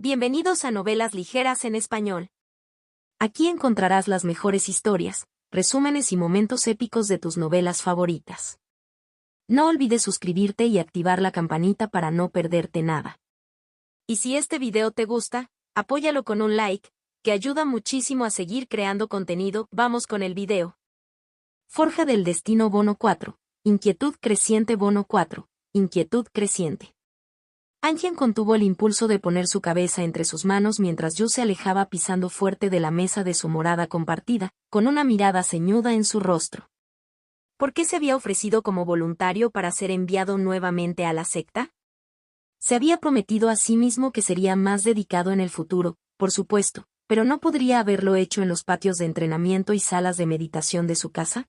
Bienvenidos a Novelas Ligeras en Español. Aquí encontrarás las mejores historias, resúmenes y momentos épicos de tus novelas favoritas. No olvides suscribirte y activar la campanita para no perderte nada. Y si este video te gusta, apóyalo con un like, que ayuda muchísimo a seguir creando contenido. Vamos con el video. Forja del Destino Bono 4. Inquietud creciente Bono 4. Inquietud creciente. Anjian contuvo el impulso de poner su cabeza entre sus manos mientras Yu se alejaba pisando fuerte de la mesa de su morada compartida, con una mirada ceñuda en su rostro. ¿Por qué se había ofrecido como voluntario para ser enviado nuevamente a la secta? Se había prometido a sí mismo que sería más dedicado en el futuro, por supuesto, pero ¿no podría haberlo hecho en los patios de entrenamiento y salas de meditación de su casa?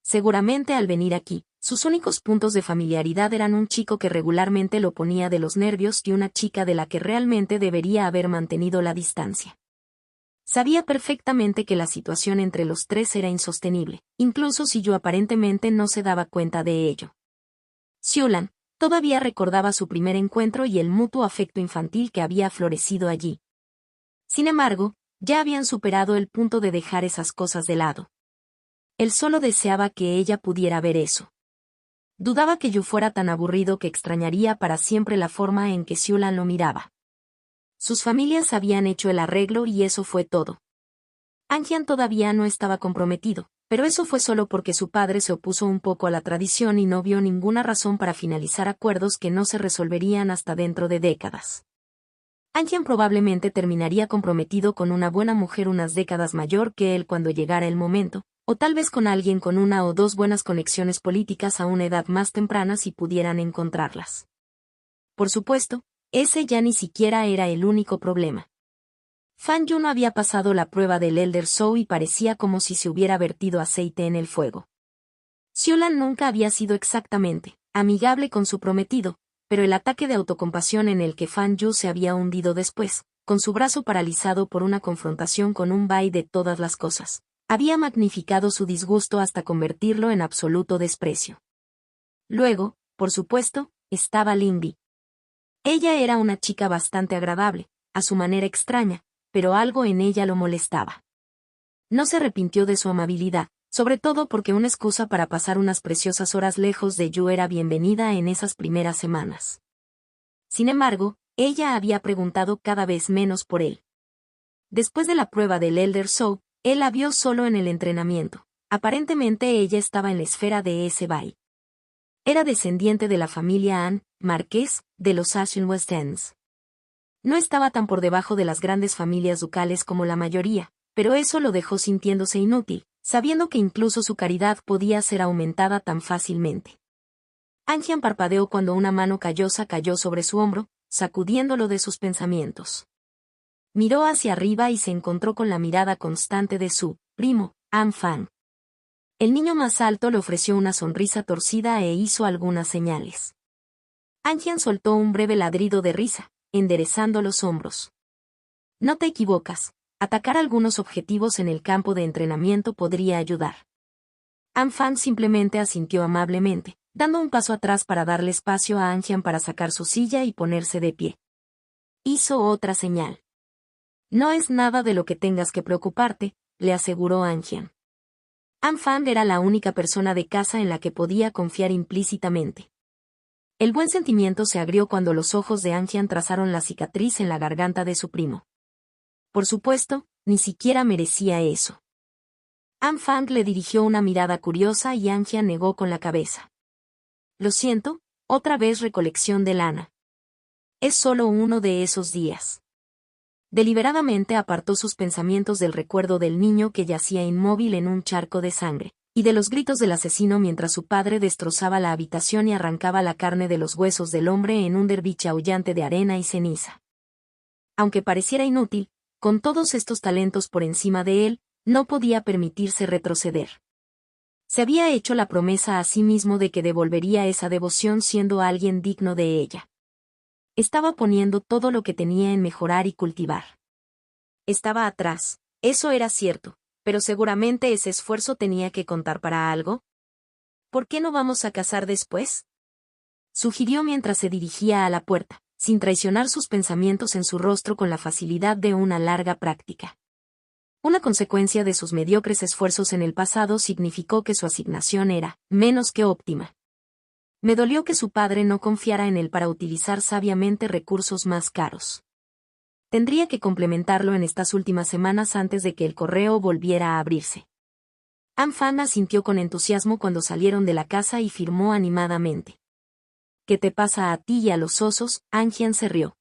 Seguramente al venir aquí, sus únicos puntos de familiaridad eran un chico que regularmente lo ponía de los nervios y una chica de la que realmente debería haber mantenido la distancia. Sabía perfectamente que la situación entre los tres era insostenible, incluso si Yu aparentemente no se daba cuenta de ello. Xiulan todavía recordaba su primer encuentro y el mutuo afecto infantil que había florecido allí. Sin embargo, ya habían superado el punto de dejar esas cosas de lado. Él solo deseaba que ella pudiera ver eso. Dudaba que Yu fuera tan aburrido que extrañaría para siempre la forma en que Xiulan lo miraba. Sus familias habían hecho el arreglo y eso fue todo. Anjian todavía no estaba comprometido, pero eso fue solo porque su padre se opuso un poco a la tradición y no vio ninguna razón para finalizar acuerdos que no se resolverían hasta dentro de décadas. Anjian probablemente terminaría comprometido con una buena mujer unas décadas mayor que él cuando llegara el momento, o tal vez con alguien con una o dos buenas conexiones políticas a una edad más temprana si pudieran encontrarlas. Por supuesto, ese ya ni siquiera era el único problema. Fan Yu no había pasado la prueba del Elder Soul y parecía como si se hubiera vertido aceite en el fuego. Xiulan nunca había sido exactamente amigable con su prometido, pero el ataque de autocompasión en el que Fan Yu se había hundido después, con su brazo paralizado por una confrontación con un bai de todas las cosas, había magnificado su disgusto hasta convertirlo en absoluto desprecio. Luego, por supuesto, estaba Linbi. Ella era una chica bastante agradable, a su manera extraña, pero algo en ella lo molestaba. No se arrepintió de su amabilidad, sobre todo porque una excusa para pasar unas preciosas horas lejos de Yu era bienvenida en esas primeras semanas. Sin embargo, ella había preguntado cada vez menos por él. Después de la prueba del Elder Soul, él la vio solo en el entrenamiento. Aparentemente ella estaba en la esfera de ese bai. Era descendiente de la familia An, marqués, de los Ashen-Westens. No estaba tan por debajo de las grandes familias ducales como la mayoría, pero eso lo dejó sintiéndose inútil, sabiendo que incluso su caridad podía ser aumentada tan fácilmente. Anjian parpadeó cuando una mano callosa cayó sobre su hombro, sacudiéndolo de sus pensamientos. Miró hacia arriba y se encontró con la mirada constante de su primo, An Fang. El niño más alto le ofreció una sonrisa torcida e hizo algunas señales. Anjian soltó un breve ladrido de risa, enderezando los hombros. No te equivocas, atacar algunos objetivos en el campo de entrenamiento podría ayudar. An Fang simplemente asintió amablemente, dando un paso atrás para darle espacio a Anjian para sacar su silla y ponerse de pie. Hizo otra señal. No es nada de lo que tengas que preocuparte, le aseguró Anjian. An Fang era la única persona de casa en la que podía confiar implícitamente. El buen sentimiento se agrió cuando los ojos de Anjian trazaron la cicatriz en la garganta de su primo. Por supuesto, ni siquiera merecía eso. An Fang le dirigió una mirada curiosa y Anjian negó con la cabeza. Lo siento, otra vez recolección de lana. Es solo uno de esos días. Deliberadamente apartó sus pensamientos del recuerdo del niño que yacía inmóvil en un charco de sangre, y de los gritos del asesino mientras su padre destrozaba la habitación y arrancaba la carne de los huesos del hombre en un derviche aullante de arena y ceniza. Aunque pareciera inútil, con todos estos talentos por encima de él, no podía permitirse retroceder. Se había hecho la promesa a sí mismo de que devolvería esa devoción siendo alguien digno de ella. Estaba poniendo todo lo que tenía en mejorar y cultivar. Estaba atrás, eso era cierto, pero seguramente ese esfuerzo tenía que contar para algo. ¿Por qué no vamos a cazar después?, sugirió mientras se dirigía a la puerta, sin traicionar sus pensamientos en su rostro con la facilidad de una larga práctica. Una consecuencia de sus mediocres esfuerzos en el pasado significó que su asignación era menos que óptima. Me dolió que su padre no confiara en él para utilizar sabiamente recursos más caros. Tendría que complementarlo en estas últimas semanas antes de que el correo volviera a abrirse. Anfan asintió con entusiasmo cuando salieron de la casa y firmó animadamente. ¿Qué te pasa a ti y a los osos? Anjian se rió.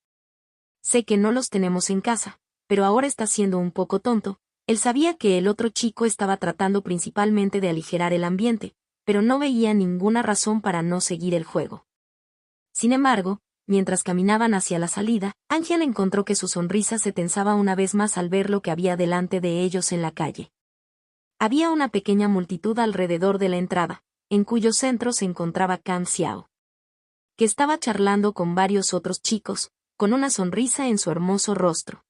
Sé que no los tenemos en casa, pero ahora está siendo un poco tonto. Él sabía que el otro chico estaba tratando principalmente de aligerar el ambiente, pero no veía ninguna razón para no seguir el juego. Sin embargo, mientras caminaban hacia la salida, Anjian encontró que su sonrisa se tensaba una vez más al ver lo que había delante de ellos en la calle. Había una pequeña multitud alrededor de la entrada, en cuyo centro se encontraba Kang Xiao, que estaba charlando con varios otros chicos, con una sonrisa en su hermoso rostro.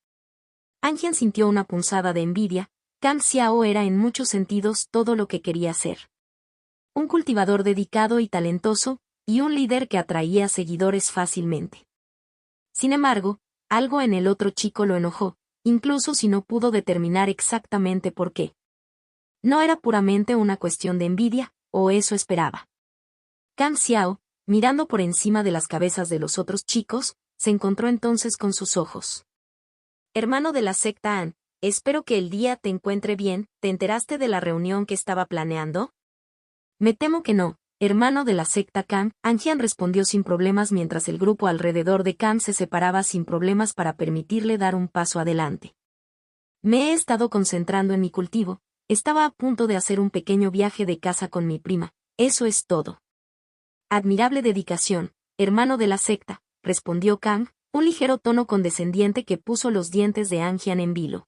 Anjian sintió una punzada de envidia. Kang Xiao era en muchos sentidos todo lo que quería ser. Un cultivador dedicado y talentoso, y un líder que atraía seguidores fácilmente. Sin embargo, algo en el otro chico lo enojó, incluso si no pudo determinar exactamente por qué. No era puramente una cuestión de envidia, o eso esperaba. Kang Xiao, mirando por encima de las cabezas de los otros chicos, se encontró entonces con sus ojos. Hermano de la secta An, espero que el día te encuentre bien. ¿Te enteraste de la reunión que estaba planeando? Me temo que no, hermano de la secta Kang. Anjian respondió sin problemas mientras el grupo alrededor de Kang se separaba sin problemas para permitirle dar un paso adelante. Me he estado concentrando en mi cultivo. Estaba a punto de hacer un pequeño viaje de casa con mi prima. Eso es todo. Admirable dedicación, hermano de la secta, respondió Kang, un ligero tono condescendiente que puso los dientes de Anjian en vilo.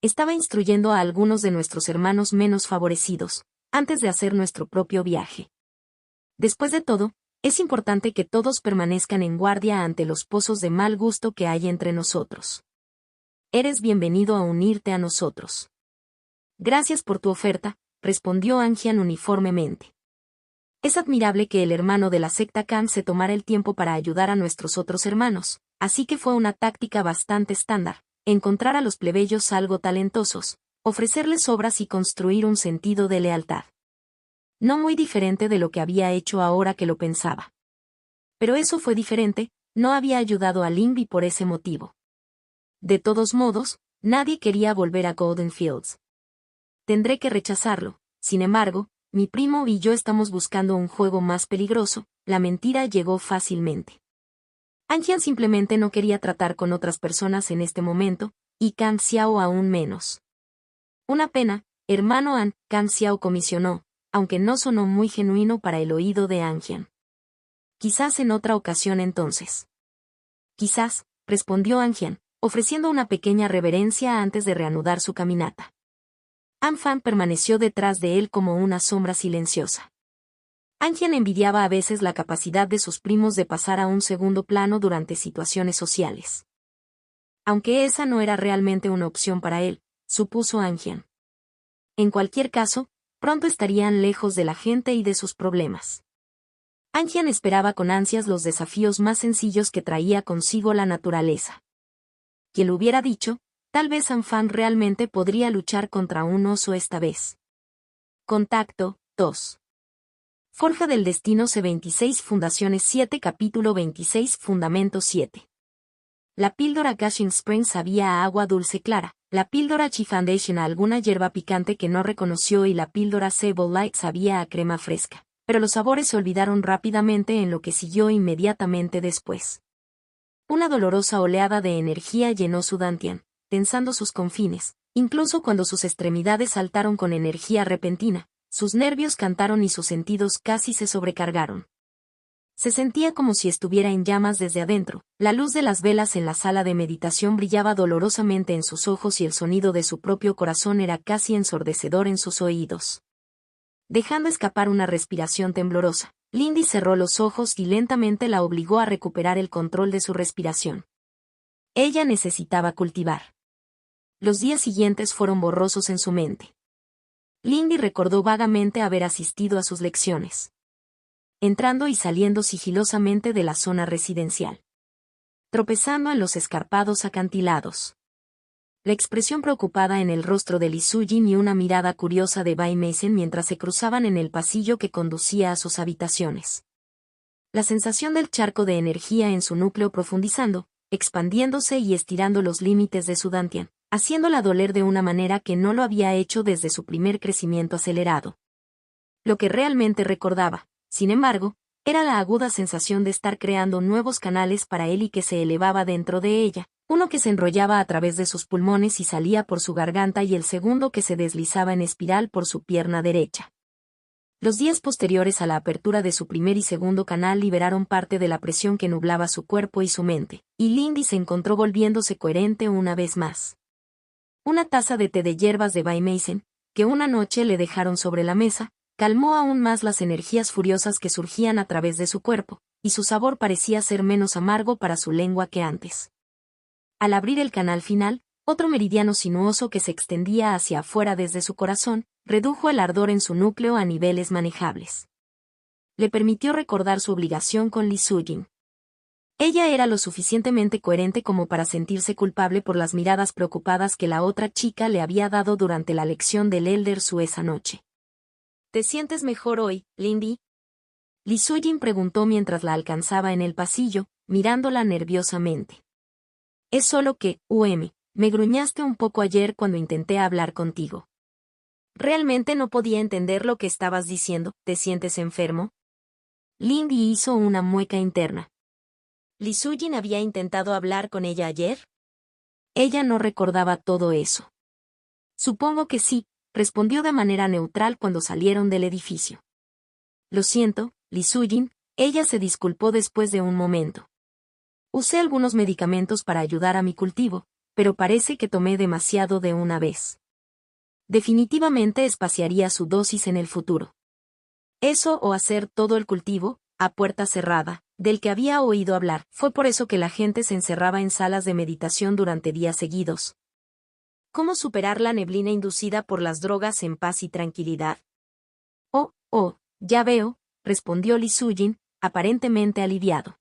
Estaba instruyendo a algunos de nuestros hermanos menos favorecidos, antes de hacer nuestro propio viaje. Después de todo, es importante que todos permanezcan en guardia ante los pozos de mal gusto que hay entre nosotros. Eres bienvenido a unirte a nosotros. Gracias por tu oferta, respondió Anjian uniformemente. Es admirable que el hermano de la secta Kang se tomara el tiempo para ayudar a nuestros otros hermanos, así que fue una táctica bastante estándar, encontrar a los plebeyos algo talentosos, ofrecerles obras y construir un sentido de lealtad. No muy diferente de lo que había hecho ahora que lo pensaba. Pero eso fue diferente, no había ayudado a Lingby por ese motivo. De todos modos, nadie quería volver a Golden Fields. Tendré que rechazarlo, sin embargo, mi primo y yo estamos buscando un juego más peligroso. La mentira llegó fácilmente. Anjian simplemente no quería tratar con otras personas en este momento, y Kang Xiao aún menos. Una pena, hermano An, Kang Xiao comisionó, aunque no sonó muy genuino para el oído de Anjian. Quizás en otra ocasión entonces. Quizás, respondió Anjian, ofreciendo una pequeña reverencia antes de reanudar su caminata. Anfan permaneció detrás de él como una sombra silenciosa. Anjian envidiaba a veces la capacidad de sus primos de pasar a un segundo plano durante situaciones sociales. Aunque esa no era realmente una opción para él, supuso Anjian. En cualquier caso, pronto estarían lejos de la gente y de sus problemas. Anjian esperaba con ansias los desafíos más sencillos que traía consigo la naturaleza. Quien lo hubiera dicho, tal vez Anfan realmente podría luchar contra un oso esta vez. Contacto 2. Forja del Destino C26 Fundaciones 7 Capítulo 26 Fundamento 7. La píldora Gushing Springs sabía a agua dulce clara, la píldora Chi Foundation a alguna hierba picante que no reconoció y la píldora Sable Light sabía a crema fresca, pero los sabores se olvidaron rápidamente en lo que siguió inmediatamente después. Una dolorosa oleada de energía llenó su dantian, tensando sus confines, incluso cuando sus extremidades saltaron con energía repentina, sus nervios cantaron y sus sentidos casi se sobrecargaron. Se sentía como si estuviera en llamas desde adentro, la luz de las velas en la sala de meditación brillaba dolorosamente en sus ojos y el sonido de su propio corazón era casi ensordecedor en sus oídos. Dejando escapar una respiración temblorosa, Lindy cerró los ojos y lentamente la obligó a recuperar el control de su respiración. Ella necesitaba cultivar. Los días siguientes fueron borrosos en su mente. Lindy recordó vagamente haber asistido a sus lecciones. Entrando y saliendo sigilosamente de la zona residencial. tropezando en los escarpados acantilados. La expresión preocupada en el rostro de Lee Soo-jin y una mirada curiosa de Bai Mason mientras se cruzaban en el pasillo que conducía a sus habitaciones. La sensación del charco de energía en su núcleo profundizando, expandiéndose y estirando los límites de su dantian, haciéndola doler de una manera que no lo había hecho desde su primer crecimiento acelerado. Lo que realmente recordaba, sin embargo, era la aguda sensación de estar creando nuevos canales para él y que se elevaba dentro de ella, uno que se enrollaba a través de sus pulmones y salía por su garganta y el segundo que se deslizaba en espiral por su pierna derecha. Los días posteriores a la apertura de su primer y segundo canal liberaron parte de la presión que nublaba su cuerpo y su mente, y Lindy se encontró volviéndose coherente una vez más. Una taza de té de hierbas de Bai Mason, que una noche le dejaron sobre la mesa, calmó aún más las energías furiosas que surgían a través de su cuerpo, y su sabor parecía ser menos amargo para su lengua que antes. Al abrir el canal final, otro meridiano sinuoso que se extendía hacia afuera desde su corazón, redujo el ardor en su núcleo a niveles manejables. Le permitió recordar su obligación con Lee Soo-jin. Ella era lo suficientemente coherente como para sentirse culpable por las miradas preocupadas que la otra chica le había dado durante la lección del Elder Su esa noche. ¿Te sientes mejor hoy, Lindy? Lee Soo-jin preguntó mientras la alcanzaba en el pasillo, mirándola nerviosamente. Es solo que, me gruñaste un poco ayer cuando intenté hablar contigo. Realmente no podía entender lo que estabas diciendo. ¿Te sientes enfermo? Lindy hizo una mueca interna. ¿Lee Soo-jin había intentado hablar con ella ayer? Ella no recordaba todo eso. Supongo que sí, respondió de manera neutral cuando salieron del edificio. Lo siento, Lee Soo-jin, ella se disculpó después de un momento. Usé algunos medicamentos para ayudar a mi cultivo, pero parece que tomé demasiado de una vez. Definitivamente espaciaría su dosis en el futuro. Eso o hacer todo el cultivo, a puerta cerrada, del que había oído hablar. Fue por eso que la gente se encerraba en salas de meditación durante días seguidos. ¿Cómo superar la neblina inducida por las drogas en paz y tranquilidad? Ya veo, respondió Lee Soo-jin, aparentemente aliviado.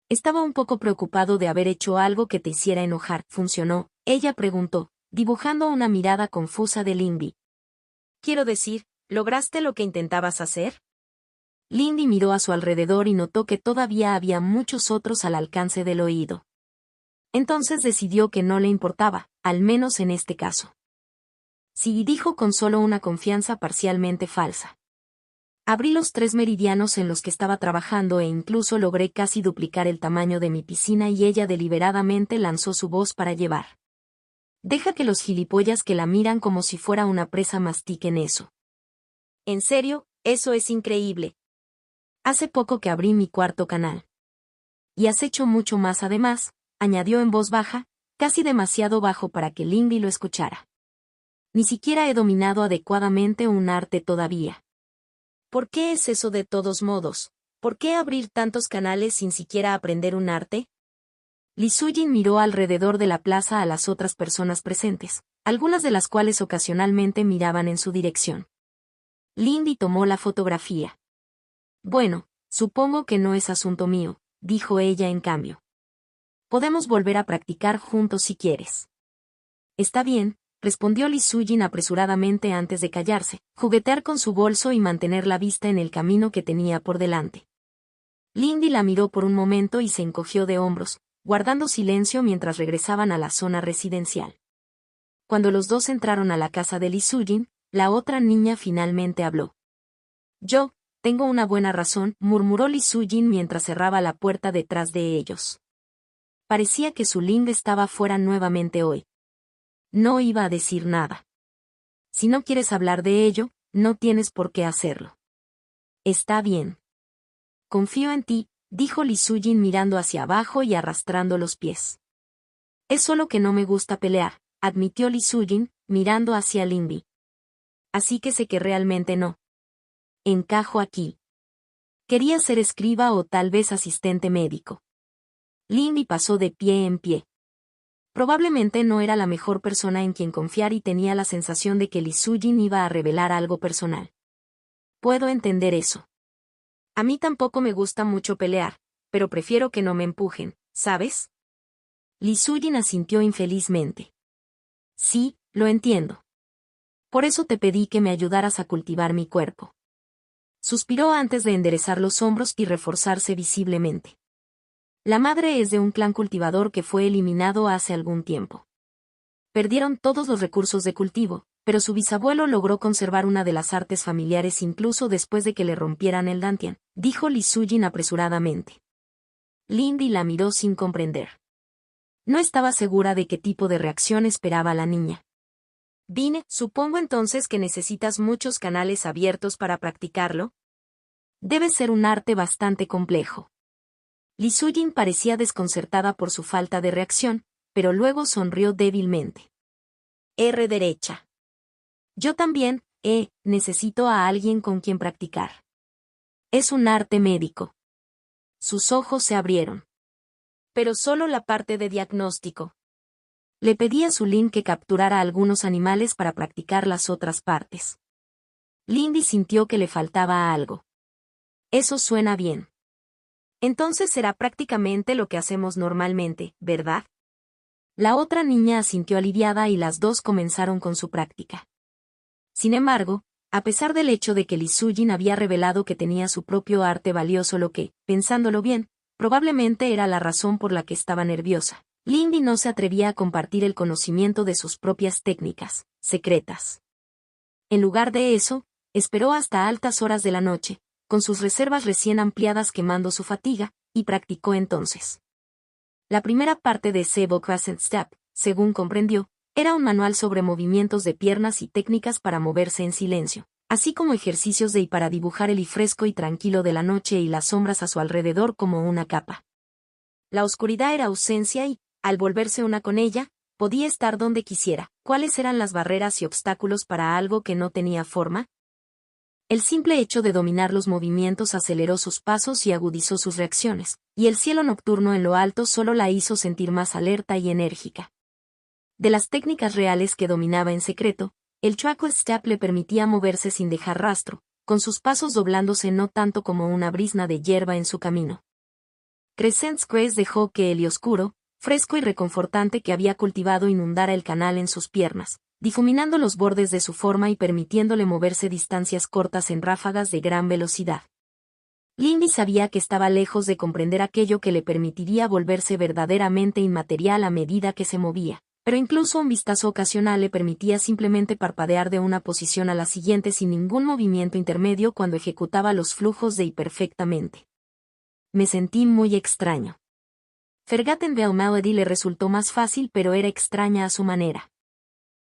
Estaba un poco preocupado de haber hecho algo que te hiciera enojar. ¿Funcionó? Ella preguntó, dibujando una mirada confusa de Lindy. Quiero decir, ¿lograste lo que intentabas hacer? Lindy miró a su alrededor y notó que todavía había muchos otros al alcance del oído. Entonces decidió que no le importaba, al menos en este caso. Sí, dijo con solo una confianza parcialmente falsa. Abrí los 3 meridianos en los que estaba trabajando e incluso logré casi duplicar el tamaño de mi piscina y ella deliberadamente lanzó su voz para llevar. Deja que los gilipollas que la miran como si fuera una presa mastiquen eso. En serio, eso es increíble. Hace poco que abrí mi cuarto canal. Y has hecho mucho más además, añadió en voz baja, casi demasiado bajo para que Lindy lo escuchara. Ni siquiera he dominado adecuadamente un arte todavía. ¿Por qué es eso de todos modos? ¿Por qué abrir tantos canales sin siquiera aprender un arte? Lee Soo-jin miró alrededor de la plaza a las otras personas presentes, algunas de las cuales ocasionalmente miraban en su dirección. Lindy tomó la fotografía. Bueno, supongo que no es asunto mío, dijo ella en cambio. Podemos volver a practicar juntos si quieres. Está bien, respondió Lee Soo-jin apresuradamente antes de callarse, juguetear con su bolso y mantener la vista en el camino que tenía por delante. Lindy la miró por un momento y se encogió de hombros, guardando silencio mientras regresaban a la zona residencial. Cuando los dos entraron a la casa de Lee Soo-jin, la otra niña finalmente habló. Yo, tengo una buena razón, murmuró Lee Soo-jin mientras cerraba la puerta detrás de ellos. Parecía que su Ling estaba fuera nuevamente hoy. No iba a decir nada. Si no quieres hablar de ello, no tienes por qué hacerlo. Está bien. Confío en ti, dijo Lee Soo-jin mirando hacia abajo y arrastrando los pies. Es solo que no me gusta pelear, admitió Lee Soo-jin, mirando hacia Lindy. Así que sé que realmente no encajo aquí. Quería ser escriba o tal vez asistente médico. Lindy pasó de pie en pie. Probablemente no era la mejor persona en quien confiar y tenía la sensación de que Lee Soo-jin iba a revelar algo personal. Puedo entender eso. A mí tampoco me gusta mucho pelear, pero prefiero que no me empujen, ¿sabes? Li Sujin asintió infelizmente. Sí, lo entiendo. Por eso te pedí que me ayudaras a cultivar mi cuerpo. Suspiró antes de enderezar los hombros y reforzarse visiblemente. La madre es de un clan cultivador que fue eliminado hace algún tiempo. Perdieron todos los recursos de cultivo, pero su bisabuelo logró conservar una de las artes familiares incluso después de que le rompieran el dantian, dijo Li Sujin apresuradamente. Lindy la miró sin comprender. No estaba segura de qué tipo de reacción esperaba la niña. Supongo entonces que necesitas muchos canales abiertos para practicarlo. Debe ser un arte bastante complejo. Li Sujin parecía desconcertada por su falta de reacción, pero luego sonrió débilmente. R derecha. Yo también, necesito a alguien con quien practicar. Es un arte médico. Sus ojos se abrieron. Pero solo la parte de diagnóstico. Le pedí a Sulin que capturara algunos animales para practicar las otras partes. Lindy sintió que le faltaba algo. Eso suena bien. Entonces será prácticamente lo que hacemos normalmente, ¿verdad? La otra niña asintió aliviada y las dos comenzaron con su práctica. Sin embargo, a pesar del hecho de que Li Sujin había revelado que tenía su propio arte valioso, lo que, pensándolo bien, probablemente era la razón por la que estaba nerviosa, Lindy no se atrevía a compartir el conocimiento de sus propias técnicas secretas. En lugar de eso, esperó hasta altas horas de la noche, con sus reservas recién ampliadas quemando su fatiga, y practicó entonces. La primera parte de Sebo Crescent Step, según comprendió, era un manual sobre movimientos de piernas y técnicas para moverse en silencio, así como ejercicios para dibujar el fresco y tranquilo de la noche y las sombras a su alrededor como una capa. La oscuridad era ausencia y, al volverse una con ella, podía estar donde quisiera. ¿Cuáles eran las barreras y obstáculos para algo que no tenía forma? El simple hecho de dominar los movimientos aceleró sus pasos y agudizó sus reacciones, y el cielo nocturno en lo alto solo la hizo sentir más alerta y enérgica. De las técnicas reales que dominaba en secreto, el Trackle Step le permitía moverse sin dejar rastro, con sus pasos doblándose no tanto como una brizna de hierba en su camino. Crescent Crest dejó que el oscuro, fresco y reconfortante que había cultivado inundara el canal en sus piernas, difuminando los bordes de su forma y permitiéndole moverse distancias cortas en ráfagas de gran velocidad. Lindy sabía que estaba lejos de comprender aquello que le permitiría volverse verdaderamente inmaterial a medida que se movía, pero incluso un vistazo ocasional le permitía simplemente parpadear de una posición a la siguiente sin ningún movimiento intermedio cuando ejecutaba los flujos de perfectamente. Me sentí muy extraño. Forgotten Bell Melody le resultó más fácil, pero era extraña a su manera.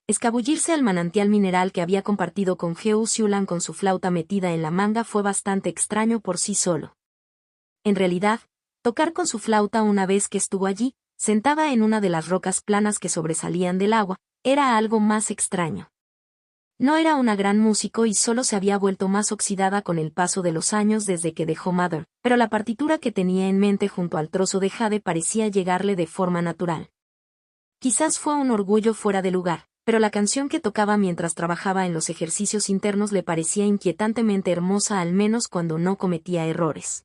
Escabullirse al manantial mineral que había compartido con Heo Siulan con su flauta metida en la manga fue bastante extraño por sí solo. En realidad, tocar con su flauta una vez que estuvo allí, sentada en una de las rocas planas que sobresalían del agua, era algo más extraño. No era una gran músico y solo se había vuelto más oxidada con el paso de los años desde que dejó Mother, pero la partitura que tenía en mente junto al trozo de jade parecía llegarle de forma natural. Quizás fue un orgullo fuera de lugar, pero la canción que tocaba mientras trabajaba en los ejercicios internos le parecía inquietantemente hermosa, al menos cuando no cometía errores.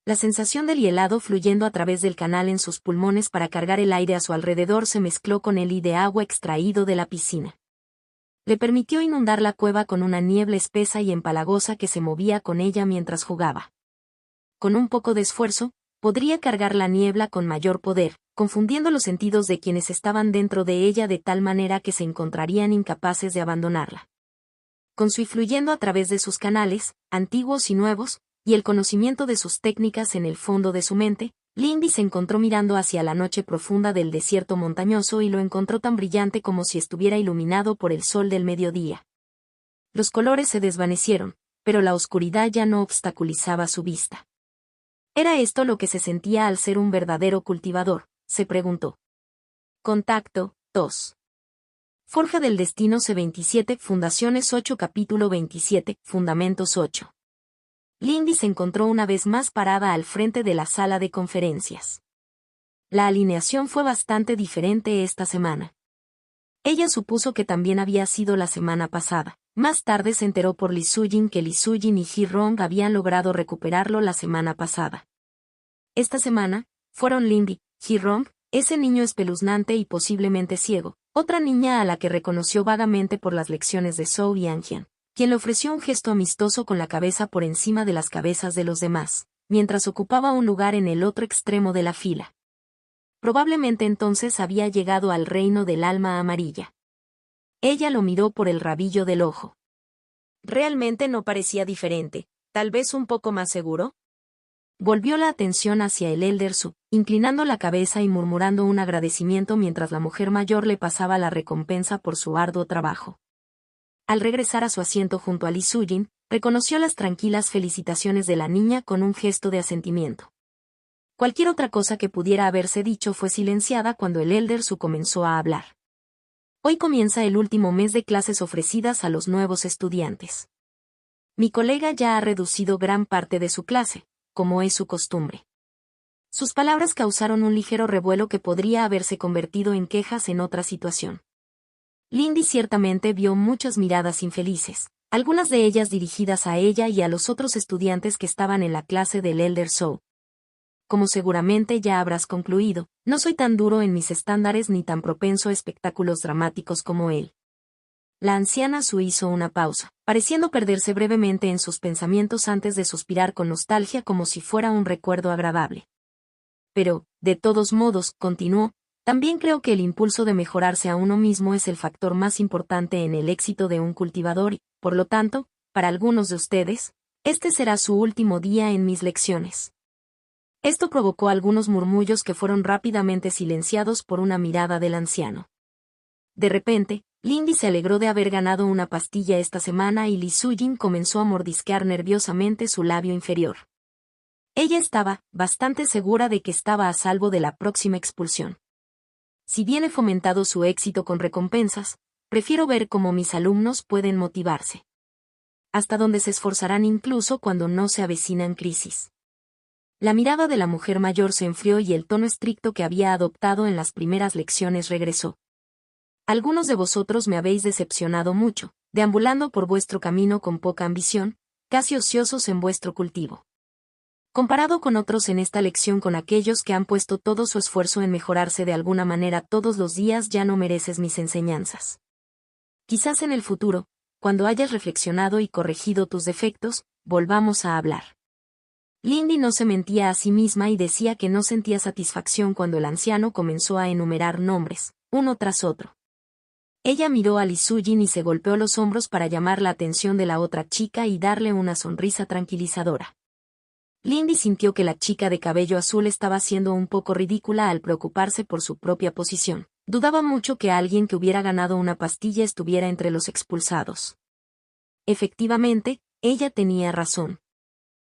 La sensación del helado fluyendo a través del canal en sus pulmones para cargar el aire a su alrededor se mezcló con el de agua extraído de la piscina. Le permitió inundar la cueva con una niebla espesa y empalagosa que se movía con ella mientras jugaba. Con un poco de esfuerzo, podría cargar la niebla con mayor poder, confundiendo los sentidos de quienes estaban dentro de ella de tal manera que se encontrarían incapaces de abandonarla. Con su fluyendo a través de sus canales, antiguos y nuevos, y el conocimiento de sus técnicas en el fondo de su mente, Lindy se encontró mirando hacia la noche profunda del desierto montañoso y lo encontró tan brillante como si estuviera iluminado por el sol del mediodía. Los colores se desvanecieron, pero la oscuridad ya no obstaculizaba su vista. ¿Era esto lo que se sentía al ser un verdadero cultivador?, se preguntó. Contacto, 2. Forja del Destino C27, Fundaciones 8, capítulo 27, Fundamentos 8. Lindy se encontró una vez más parada al frente de la sala de conferencias. La alineación fue bastante diferente esta semana. Ella supuso que también había sido la semana pasada. Más tarde se enteró por Li Sujin que Li Sujin y Ji Rong habían logrado recuperarlo la semana pasada. Esta semana, fueron Lindy, Hiram, ese niño espeluznante y posiblemente ciego, otra niña a la que reconoció vagamente por las lecciones de Zhou y Anjian, quien le ofreció un gesto amistoso con la cabeza por encima de las cabezas de los demás, mientras ocupaba un lugar en el otro extremo de la fila. Probablemente entonces había llegado al reino del alma amarilla. Ella lo miró por el rabillo del ojo. Realmente no parecía diferente, tal vez un poco más seguro. Volvió la atención hacia el Elder Su, inclinando la cabeza y murmurando un agradecimiento mientras la mujer mayor le pasaba la recompensa por su arduo trabajo. Al regresar a su asiento junto a Li Sujin, reconoció las tranquilas felicitaciones de la niña con un gesto de asentimiento. Cualquier otra cosa que pudiera haberse dicho fue silenciada cuando el Elder Su comenzó a hablar. Hoy comienza el último mes de clases ofrecidas a los nuevos estudiantes. Mi colega ya ha reducido gran parte de su clase, como es su costumbre. Sus palabras causaron un ligero revuelo que podría haberse convertido en quejas en otra situación. Lindy ciertamente vio muchas miradas infelices, algunas de ellas dirigidas a ella y a los otros estudiantes que estaban en la clase del Elder Zhou. Como seguramente ya habrás concluido, no soy tan duro en mis estándares ni tan propenso a espectáculos dramáticos como él. La anciana Su hizo una pausa, pareciendo perderse brevemente en sus pensamientos antes de suspirar con nostalgia como si fuera un recuerdo agradable. Pero, de todos modos, continuó, también creo que el impulso de mejorarse a uno mismo es el factor más importante en el éxito de un cultivador y, por lo tanto, para algunos de ustedes, este será su último día en mis lecciones. Esto provocó algunos murmullos que fueron rápidamente silenciados por una mirada del anciano. De repente, Lindy se alegró de haber ganado una pastilla esta semana y Li Sujin comenzó a mordisquear nerviosamente su labio inferior. Ella estaba bastante segura de que estaba a salvo de la próxima expulsión. Si bien he fomentado su éxito con recompensas, prefiero ver cómo mis alumnos pueden motivarse. Hasta donde se esforzarán incluso cuando no se avecinan crisis. La mirada de la mujer mayor se enfrió y el tono estricto que había adoptado en las primeras lecciones regresó. Algunos de vosotros me habéis decepcionado mucho, deambulando por vuestro camino con poca ambición, casi ociosos en vuestro cultivo. Comparado con otros en esta lección con aquellos que han puesto todo su esfuerzo en mejorarse de alguna manera todos los días ya no mereces mis enseñanzas. Quizás en el futuro, cuando hayas reflexionado y corregido tus defectos, volvamos a hablar. Lindy no se mentía a sí misma y decía que no sentía satisfacción cuando el anciano comenzó a enumerar nombres, uno tras otro. Ella miró a Li Sujin y se golpeó los hombros para llamar la atención de la otra chica y darle una sonrisa tranquilizadora. Lindy sintió que la chica de cabello azul estaba siendo un poco ridícula al preocuparse por su propia posición. Dudaba mucho que alguien que hubiera ganado una pastilla estuviera entre los expulsados. Efectivamente, ella tenía razón.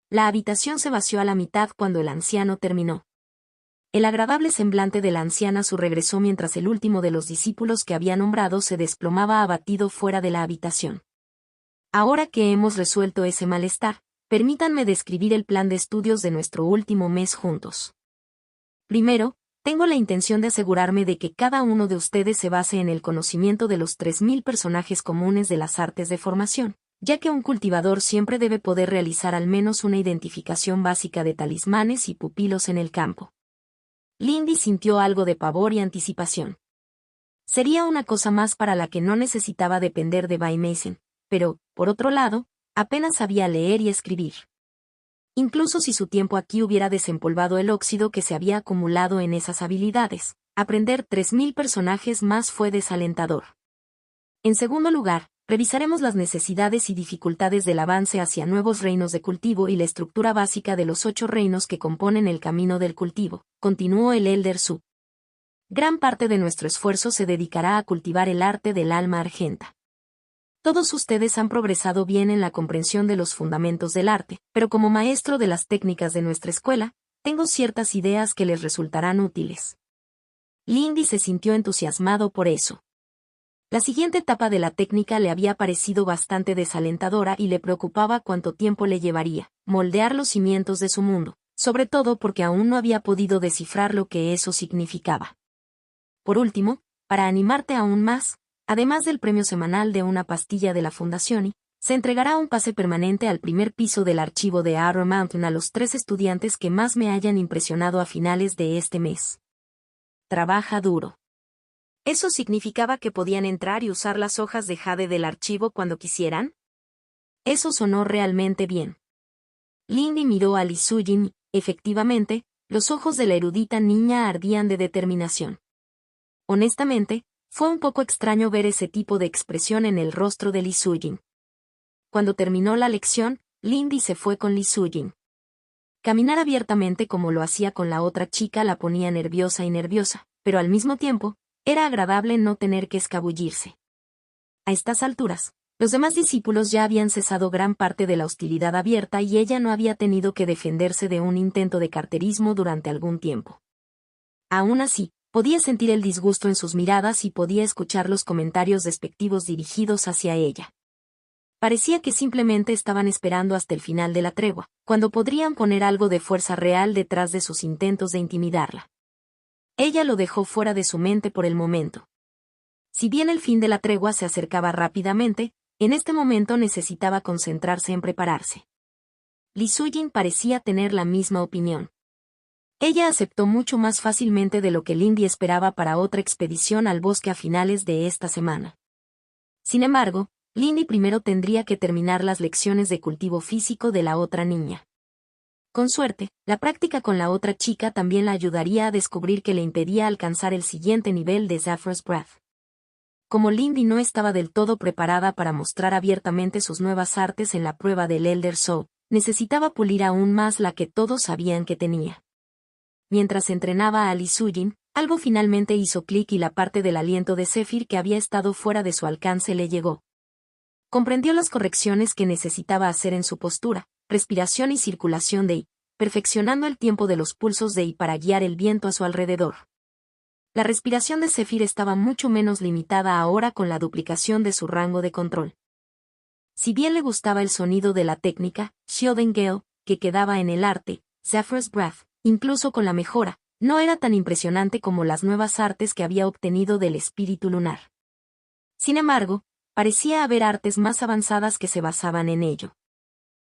La habitación se vació a la mitad cuando el anciano terminó. El agradable semblante de la anciana Su regresó mientras el último de los discípulos que había nombrado se desplomaba abatido fuera de la habitación. Ahora que hemos resuelto ese malestar, permítanme describir el plan de estudios de nuestro último mes juntos. Primero, tengo la intención de asegurarme de que cada uno de ustedes se base en el conocimiento de los 3000 personajes comunes de las artes de formación, ya que un cultivador siempre debe poder realizar al menos una identificación básica de talismanes y pupilos en el campo. Lindy sintió algo de pavor y anticipación. Sería una cosa más para la que no necesitaba depender de Bai Mason, pero, por otro lado, apenas sabía leer y escribir. Incluso si su tiempo aquí hubiera desempolvado el óxido que se había acumulado en esas habilidades, aprender 3000 personajes más fue desalentador. En segundo lugar, revisaremos las necesidades y dificultades del avance hacia nuevos reinos de cultivo y la estructura básica de los 8 reinos que componen el camino del cultivo, continuó el Elder Su. Gran parte de nuestro esfuerzo se dedicará a cultivar el arte del alma argenta. Todos ustedes han progresado bien en la comprensión de los fundamentos del arte, pero como maestro de las técnicas de nuestra escuela, tengo ciertas ideas que les resultarán útiles. Lindy se sintió entusiasmado por eso. La siguiente etapa de la técnica le había parecido bastante desalentadora y le preocupaba cuánto tiempo le llevaría moldear los cimientos de su mundo, sobre todo porque aún no había podido descifrar lo que eso significaba. Por último, para animarte aún más, además del premio semanal de una pastilla de la Fundación I, Se entregará un pase permanente al primer piso del archivo de Arrow Mountain a los 3 estudiantes que más me hayan impresionado a finales de este mes. Trabaja duro. ¿Eso significaba que podían entrar y usar las hojas de jade del archivo cuando quisieran? Eso sonó realmente bien. Lindy miró a Lee Soo-jin. Efectivamente, los ojos de la erudita niña ardían de determinación. Honestamente, fue un poco extraño ver ese tipo de expresión en el rostro de Lee Soo-jin. Cuando terminó la lección, Lindy se fue con Lee Soo-jin. Caminar abiertamente como lo hacía con la otra chica la ponía nerviosa, pero al mismo tiempo, era agradable no tener que escabullirse. A estas alturas, los demás discípulos ya habían cesado gran parte de la hostilidad abierta y ella no había tenido que defenderse de un intento de carterismo durante algún tiempo. Aún así, podía sentir el disgusto en sus miradas y podía escuchar los comentarios despectivos dirigidos hacia ella. Parecía que simplemente estaban esperando hasta el final de la tregua, cuando podrían poner algo de fuerza real detrás de sus intentos de intimidarla. Ella lo dejó fuera de su mente por el momento. Si bien el fin de la tregua se acercaba rápidamente, en este momento necesitaba concentrarse en prepararse. Lee Soo-jin parecía tener la misma opinión. Ella aceptó mucho más fácilmente de lo que Lindy esperaba para otra expedición al bosque a finales de esta semana. Sin embargo, Lindy primero tendría que terminar las lecciones de cultivo físico de la otra niña. Con suerte, la práctica con la otra chica también la ayudaría a descubrir qué le impedía alcanzar el siguiente nivel de Zephyr's Breath. Como Lindy no estaba del todo preparada para mostrar abiertamente sus nuevas artes en la prueba del Elder Soul, necesitaba pulir aún más la que todos sabían que tenía. Mientras entrenaba a Lee Soo-jin, algo finalmente hizo clic y la parte del aliento de Zephyr que había estado fuera de su alcance le llegó. Comprendió las correcciones que necesitaba hacer en su postura, respiración y circulación de I, perfeccionando el tiempo de los pulsos de I para guiar el viento a su alrededor. La respiración de Zephyr estaba mucho menos limitada ahora con la duplicación de su rango de control. Si bien le gustaba el sonido de la técnica, Shielding Gale, que quedaba en el arte, Zephyr's Breath, incluso con la mejora, no era tan impresionante como las nuevas artes que había obtenido del espíritu lunar. Sin embargo, parecía haber artes más avanzadas que se basaban en ello.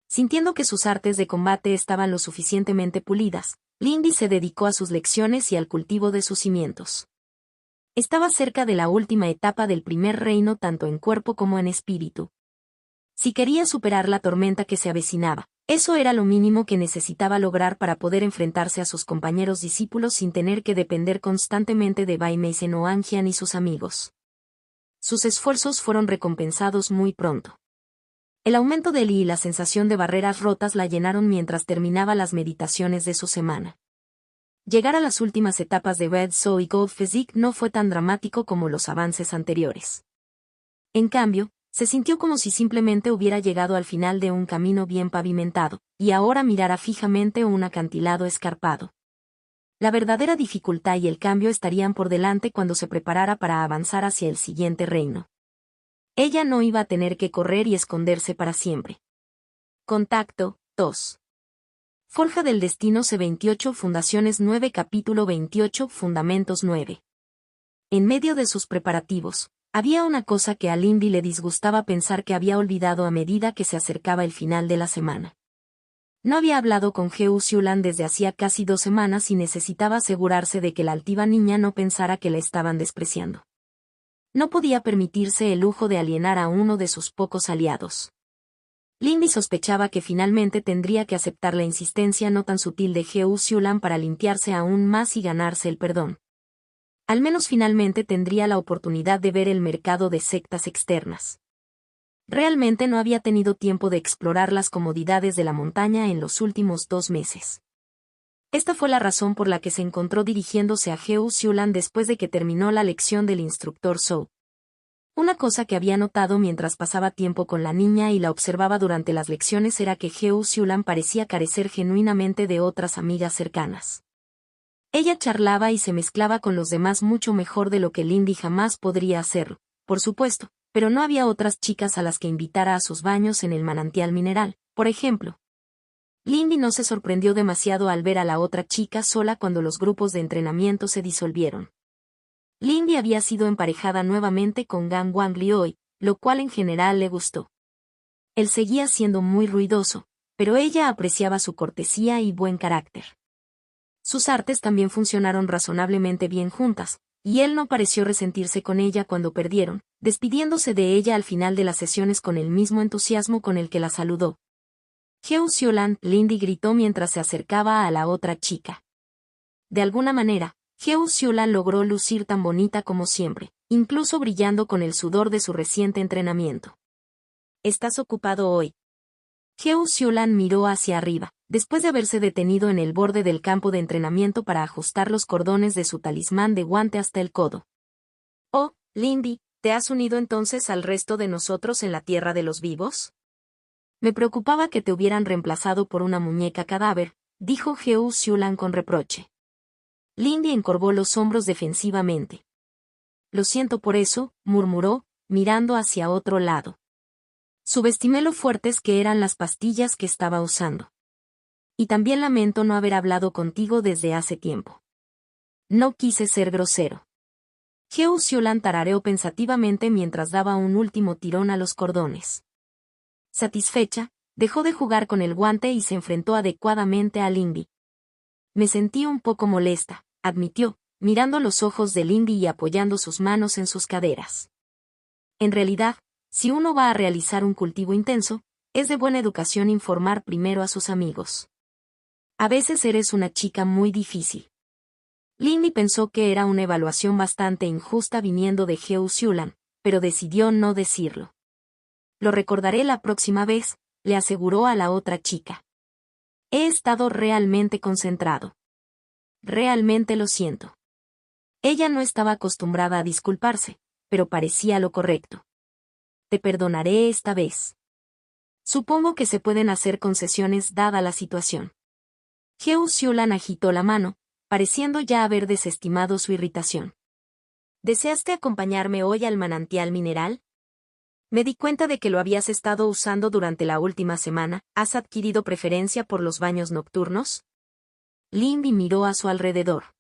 Sintiendo que sus artes de combate estaban lo suficientemente pulidas, Lindy se dedicó a sus lecciones y al cultivo de sus cimientos. Estaba cerca de la última etapa del primer reino tanto en cuerpo como en espíritu. Si quería superar la tormenta que se avecinaba, eso era lo mínimo que necesitaba lograr para poder enfrentarse a sus compañeros discípulos sin tener que depender constantemente de Bai Meisen o Angian y sus amigos. Sus esfuerzos fueron recompensados muy pronto. El aumento de Lee y la sensación de barreras rotas la llenaron mientras terminaba las meditaciones de su semana. Llegar a las últimas etapas de Red Soul y Gold Physique no fue tan dramático como los avances anteriores. En cambio, se sintió como si simplemente hubiera llegado al final de un camino bien pavimentado, y ahora mirara fijamente un acantilado escarpado. La verdadera dificultad y el cambio estarían por delante cuando se preparara para avanzar hacia el siguiente reino. Ella no iba a tener que correr y esconderse para siempre. Contacto 2. Forja del Destino C28 Fundaciones 9 Capítulo 28 Fundamentos 9. En medio de sus preparativos, había una cosa que a Lindy le disgustaba pensar que había olvidado a medida que se acercaba el final de la semana. No había hablado con Heo Siulan desde hacía casi 2 semanas y necesitaba asegurarse de que la altiva niña no pensara que la estaban despreciando. No podía permitirse el lujo de alienar a uno de sus pocos aliados. Lindy sospechaba que finalmente tendría que aceptar la insistencia no tan sutil de Heo Siulan para limpiarse aún más y ganarse el perdón. Al menos finalmente tendría la oportunidad de ver el mercado de sectas externas. Realmente no había tenido tiempo de explorar las comodidades de la montaña en los últimos 2 meses. Esta fue la razón por la que se encontró dirigiéndose a Heo Siulan después de que terminó la lección del instructor Zhou. Una cosa que había notado mientras pasaba tiempo con la niña y la observaba durante las lecciones era que Heo Siulan parecía carecer genuinamente de otras amigas cercanas. Ella charlaba y se mezclaba con los demás mucho mejor de lo que Lindy jamás podría hacerlo, por supuesto, pero no había otras chicas a las que invitara a sus baños en el manantial mineral, por ejemplo. Lindy no se sorprendió demasiado al ver a la otra chica sola cuando los grupos de entrenamiento se disolvieron. Lindy había sido emparejada nuevamente con Gang Wang Lioi, lo cual en general le gustó. Él seguía siendo muy ruidoso, pero ella apreciaba su cortesía y buen carácter. Sus artes también funcionaron razonablemente bien juntas, y él no pareció resentirse con ella cuando perdieron, despidiéndose de ella al final de las sesiones con el mismo entusiasmo con el que la saludó. Heo Siolan, Lindy gritó mientras se acercaba a la otra chica. De alguna manera, Heo Siolan logró lucir tan bonita como siempre, incluso brillando con el sudor de su reciente entrenamiento. ¿Estás ocupado hoy? Heo Siolan miró hacia arriba, después de haberse detenido en el borde del campo de entrenamiento para ajustar los cordones de su talismán de guante hasta el codo. Oh, Lindy, ¿te has unido entonces al resto de nosotros en la tierra de los vivos? Me preocupaba que te hubieran reemplazado por una muñeca cadáver, dijo Heo Siolan con reproche. Lindy encorvó los hombros defensivamente. Lo siento por eso, murmuró, mirando hacia otro lado. Subestimé lo fuertes que eran las pastillas que estaba usando. Y también lamento no haber hablado contigo desde hace tiempo. No quise ser grosero. Heo Siolan tarareó pensativamente mientras daba un último tirón a los cordones. Satisfecha, dejó de jugar con el guante y se enfrentó adecuadamente a Lindy. Me sentí un poco molesta, admitió, mirando los ojos de Lindy y apoyando sus manos en sus caderas. En realidad, si uno va a realizar un cultivo intenso, es de buena educación informar primero a sus amigos. A veces eres una chica muy difícil. Lindy pensó que era una evaluación bastante injusta viniendo de Heo Siolan, pero decidió no decirlo. Lo recordaré la próxima vez, le aseguró a la otra chica. He estado realmente concentrado. Realmente lo siento. Ella no estaba acostumbrada a disculparse, pero parecía lo correcto. Te perdonaré esta vez. Supongo que se pueden hacer concesiones dada la situación. Heo Siolan agitó la mano, pareciendo ya haber desestimado su irritación. ¿Deseaste acompañarme hoy al manantial mineral? Me di cuenta de que lo habías estado usando durante la última semana. ¿Has adquirido preferencia por los baños nocturnos? Lindy miró a su alrededor.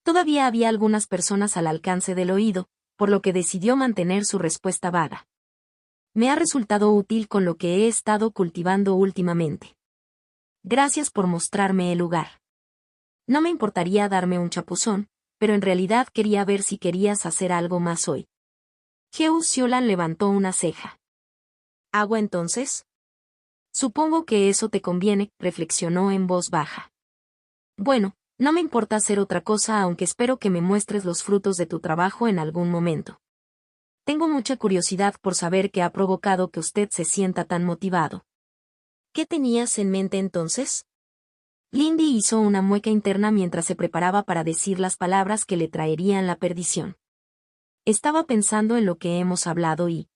Todavía había algunas personas al alcance del oído, por lo que decidió mantener su respuesta vaga. Me ha resultado útil con lo que he estado cultivando últimamente. Gracias por mostrarme el lugar. No me importaría darme un chapuzón, pero en realidad quería ver si querías hacer algo más hoy. Heo Siolan levantó una ceja. ¿Agua entonces? Supongo que eso te conviene, reflexionó en voz baja. Bueno, no me importa hacer otra cosa aunque espero que me muestres los frutos de tu trabajo en algún momento. Tengo mucha curiosidad por saber qué ha provocado que usted se sienta tan motivado. ¿Qué tenías en mente entonces? Lindy hizo una mueca interna mientras se preparaba para decir las palabras que le traerían la perdición. Estaba pensando en lo que hemos hablado y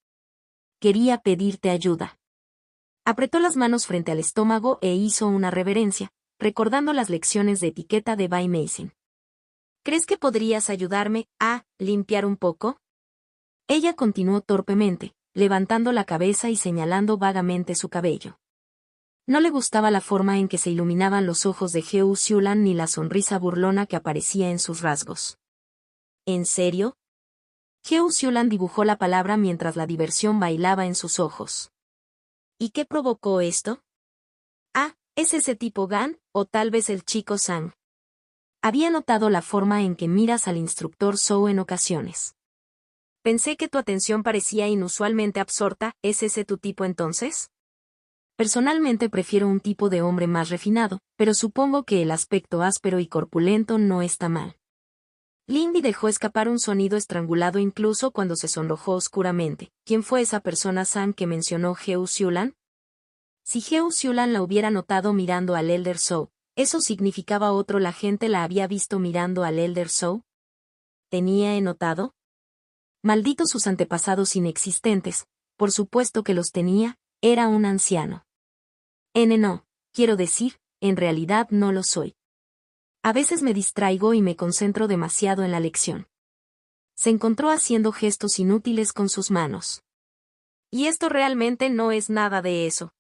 quería pedirte ayuda. Apretó las manos frente al estómago e hizo una reverencia, recordando las lecciones de etiqueta de By Mason. ¿Crees que podrías ayudarme a limpiar un poco? Ella continuó torpemente, levantando la cabeza y señalando vagamente su cabello. No le gustaba la forma en que se iluminaban los ojos de Heo Siolan ni la sonrisa burlona que aparecía en sus rasgos. ¿En serio? Heo Siolan dibujó la palabra mientras la diversión bailaba en sus ojos. ¿Y qué provocó esto? Ah, ¿es ese tipo Gan, o tal vez el chico Sang? Había notado la forma en que miras al instructor Zhou en ocasiones. Pensé que tu atención parecía inusualmente absorta. ¿Es ese tu tipo entonces? Personalmente prefiero un tipo de hombre más refinado, pero supongo que el aspecto áspero y corpulento no está mal. Lindy dejó escapar un sonido estrangulado incluso cuando se sonrojó oscuramente. ¿Quién fue esa persona Sam que mencionó Heo Siolan? Si Heo Siolan la hubiera notado mirando al Elder Zhou, ¿eso significaba otro? ¿La gente la había visto mirando al Elder Zhou? ¿Tenía notado? Malditos sus antepasados inexistentes, por supuesto que los tenía, era un anciano. No, quiero decir, en realidad no lo soy. A veces me distraigo y me concentro demasiado en la lección. Se encontró haciendo gestos inútiles con sus manos. Y esto realmente no es nada de eso.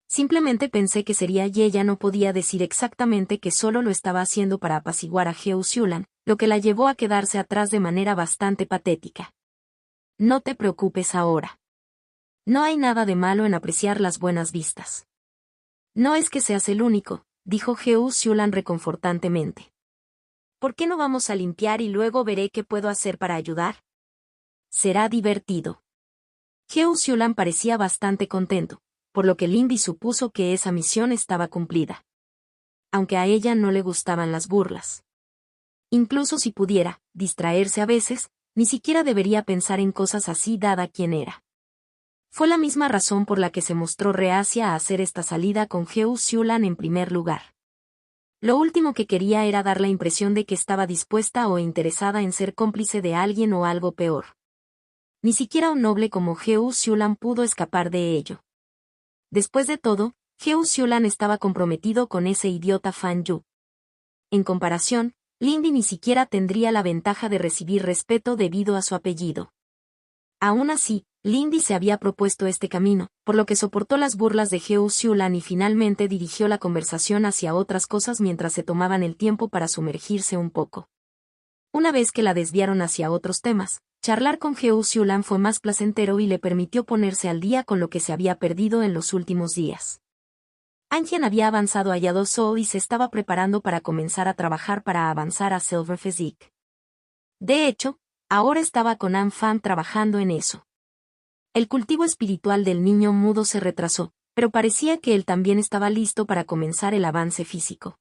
Simplemente pensé que sería y ella no podía decir exactamente que solo lo estaba haciendo para apaciguar a Heo Siolan, lo que la llevó a quedarse atrás de manera bastante patética. No te preocupes ahora. No hay nada de malo en apreciar las buenas vistas. No es que seas el único, dijo Heo Xiulan reconfortantemente. ¿Por qué no vamos a limpiar y luego veré qué puedo hacer para ayudar? Será divertido. Heo Xiulan parecía bastante contento, por lo que Lindy supuso que esa misión estaba cumplida. Aunque a ella no le gustaban las burlas. Incluso si pudiera distraerse a veces, ni siquiera debería pensar en cosas así dada quien era. Fue la misma razón por la que se mostró reacia a hacer esta salida con Heo Xiulan en primer lugar. Lo último que quería era dar la impresión de que estaba dispuesta o interesada en ser cómplice de alguien o algo peor. Ni siquiera un noble como Heo Xiulan pudo escapar de ello. Después de todo, Heo Xiulan estaba comprometido con ese idiota Fan Yu. En comparación, Lindy ni siquiera tendría la ventaja de recibir respeto debido a su apellido. Aún así, Lindy se había propuesto este camino, por lo que soportó las burlas de Heo Xiulan y finalmente dirigió la conversación hacia otras cosas mientras se tomaban el tiempo para sumergirse un poco. Una vez que la desviaron hacia otros temas, charlar con Heo Xiulan fue más placentero y le permitió ponerse al día con lo que se había perdido en los últimos días. Anjian había avanzado a Yado Soul y se estaba preparando para comenzar a trabajar para avanzar a Silver Physique. De hecho, ahora estaba con An Fan trabajando en eso. El cultivo espiritual del niño mudo se retrasó, pero parecía que él también estaba listo para comenzar el avance físico.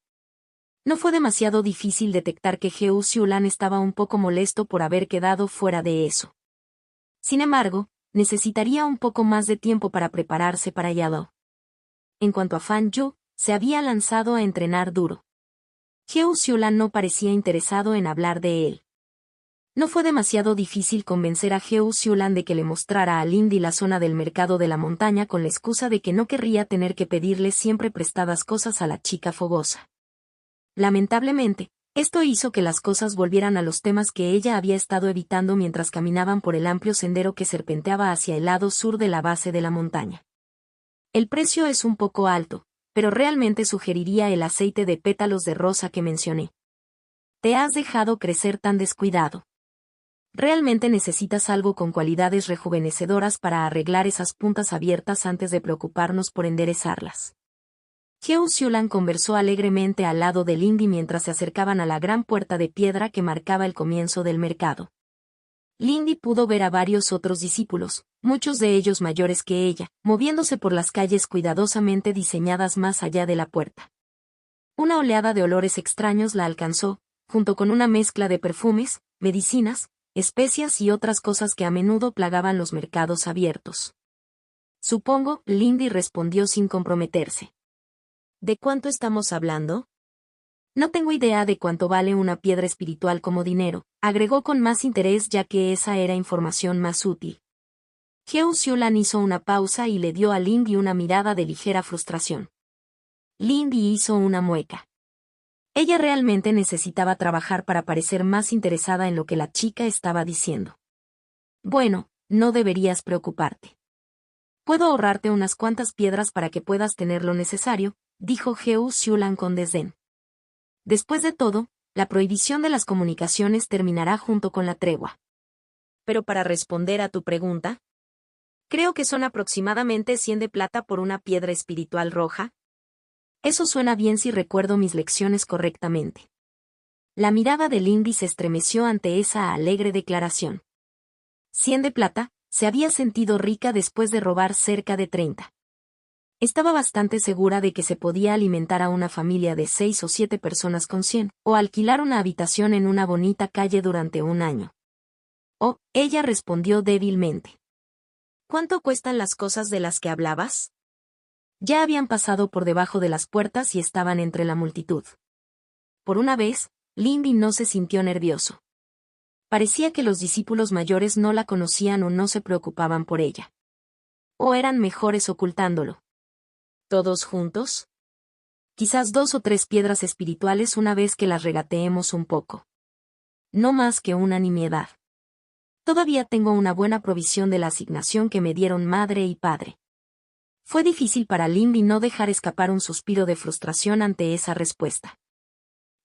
No fue demasiado difícil detectar que Heo Xiulan estaba un poco molesto por haber quedado fuera de eso. Sin embargo, necesitaría un poco más de tiempo para prepararse para Yado. En cuanto a Fan Yu, se había lanzado a entrenar duro. Heo Xiulan no parecía interesado en hablar de él. No fue demasiado difícil convencer a Heo Xiulan de que le mostrara a Lindy la zona del mercado de la montaña con la excusa de que no querría tener que pedirle siempre prestadas cosas a la chica fogosa. Lamentablemente, esto hizo que las cosas volvieran a los temas que ella había estado evitando mientras caminaban por el amplio sendero que serpenteaba hacia el lado sur de la base de la montaña. El precio es un poco alto, pero realmente sugeriría el aceite de pétalos de rosa que mencioné. Te has dejado crecer tan descuidado. Realmente necesitas algo con cualidades rejuvenecedoras para arreglar esas puntas abiertas antes de preocuparnos por enderezarlas. Heo Xiulan conversó alegremente al lado de Lindy mientras se acercaban a la gran puerta de piedra que marcaba el comienzo del mercado. Lindy pudo ver a varios otros discípulos, muchos de ellos mayores que ella, moviéndose por las calles cuidadosamente diseñadas más allá de la puerta. Una oleada de olores extraños la alcanzó, junto con una mezcla de perfumes, medicinas, especias y otras cosas que a menudo plagaban los mercados abiertos. Supongo, Lindy respondió sin comprometerse. ¿De cuánto estamos hablando? No tengo idea de cuánto vale una piedra espiritual como dinero, agregó con más interés ya que esa era información más útil. Heo Xiulan hizo una pausa y le dio a Lindy una mirada de ligera frustración. Lindy hizo una mueca. Ella realmente necesitaba trabajar para parecer más interesada en lo que la chica estaba diciendo. Bueno, no deberías preocuparte. Puedo ahorrarte unas cuantas piedras para que puedas tener lo necesario, dijo Heo Xiulan con desdén. Después de todo, la prohibición de las comunicaciones terminará junto con la tregua. Pero para responder a tu pregunta, creo que son aproximadamente 100 de plata por una piedra espiritual roja. Eso suena bien si recuerdo mis lecciones correctamente. La mirada de Lindy se estremeció ante esa alegre declaración. 100 de plata, se había sentido rica después de robar cerca de 30. Estaba bastante segura de que se podía alimentar a una familia de 6 o 7 personas con 100, o alquilar una habitación en una bonita calle durante un año. Oh, ella respondió débilmente. ¿Cuánto cuestan las cosas de las que hablabas? Ya habían pasado por debajo de las puertas y estaban entre la multitud. Por una vez, Lindy no se sintió nervioso. Parecía que los discípulos mayores no la conocían o no se preocupaban por ella. O eran mejores ocultándolo. ¿Todos juntos? Quizás 2 o 3 piedras espirituales una vez que las regateemos un poco. No más que una nimiedad. Todavía tengo una buena provisión de la asignación que me dieron madre y padre. Fue difícil para Lindy no dejar escapar un suspiro de frustración ante esa respuesta.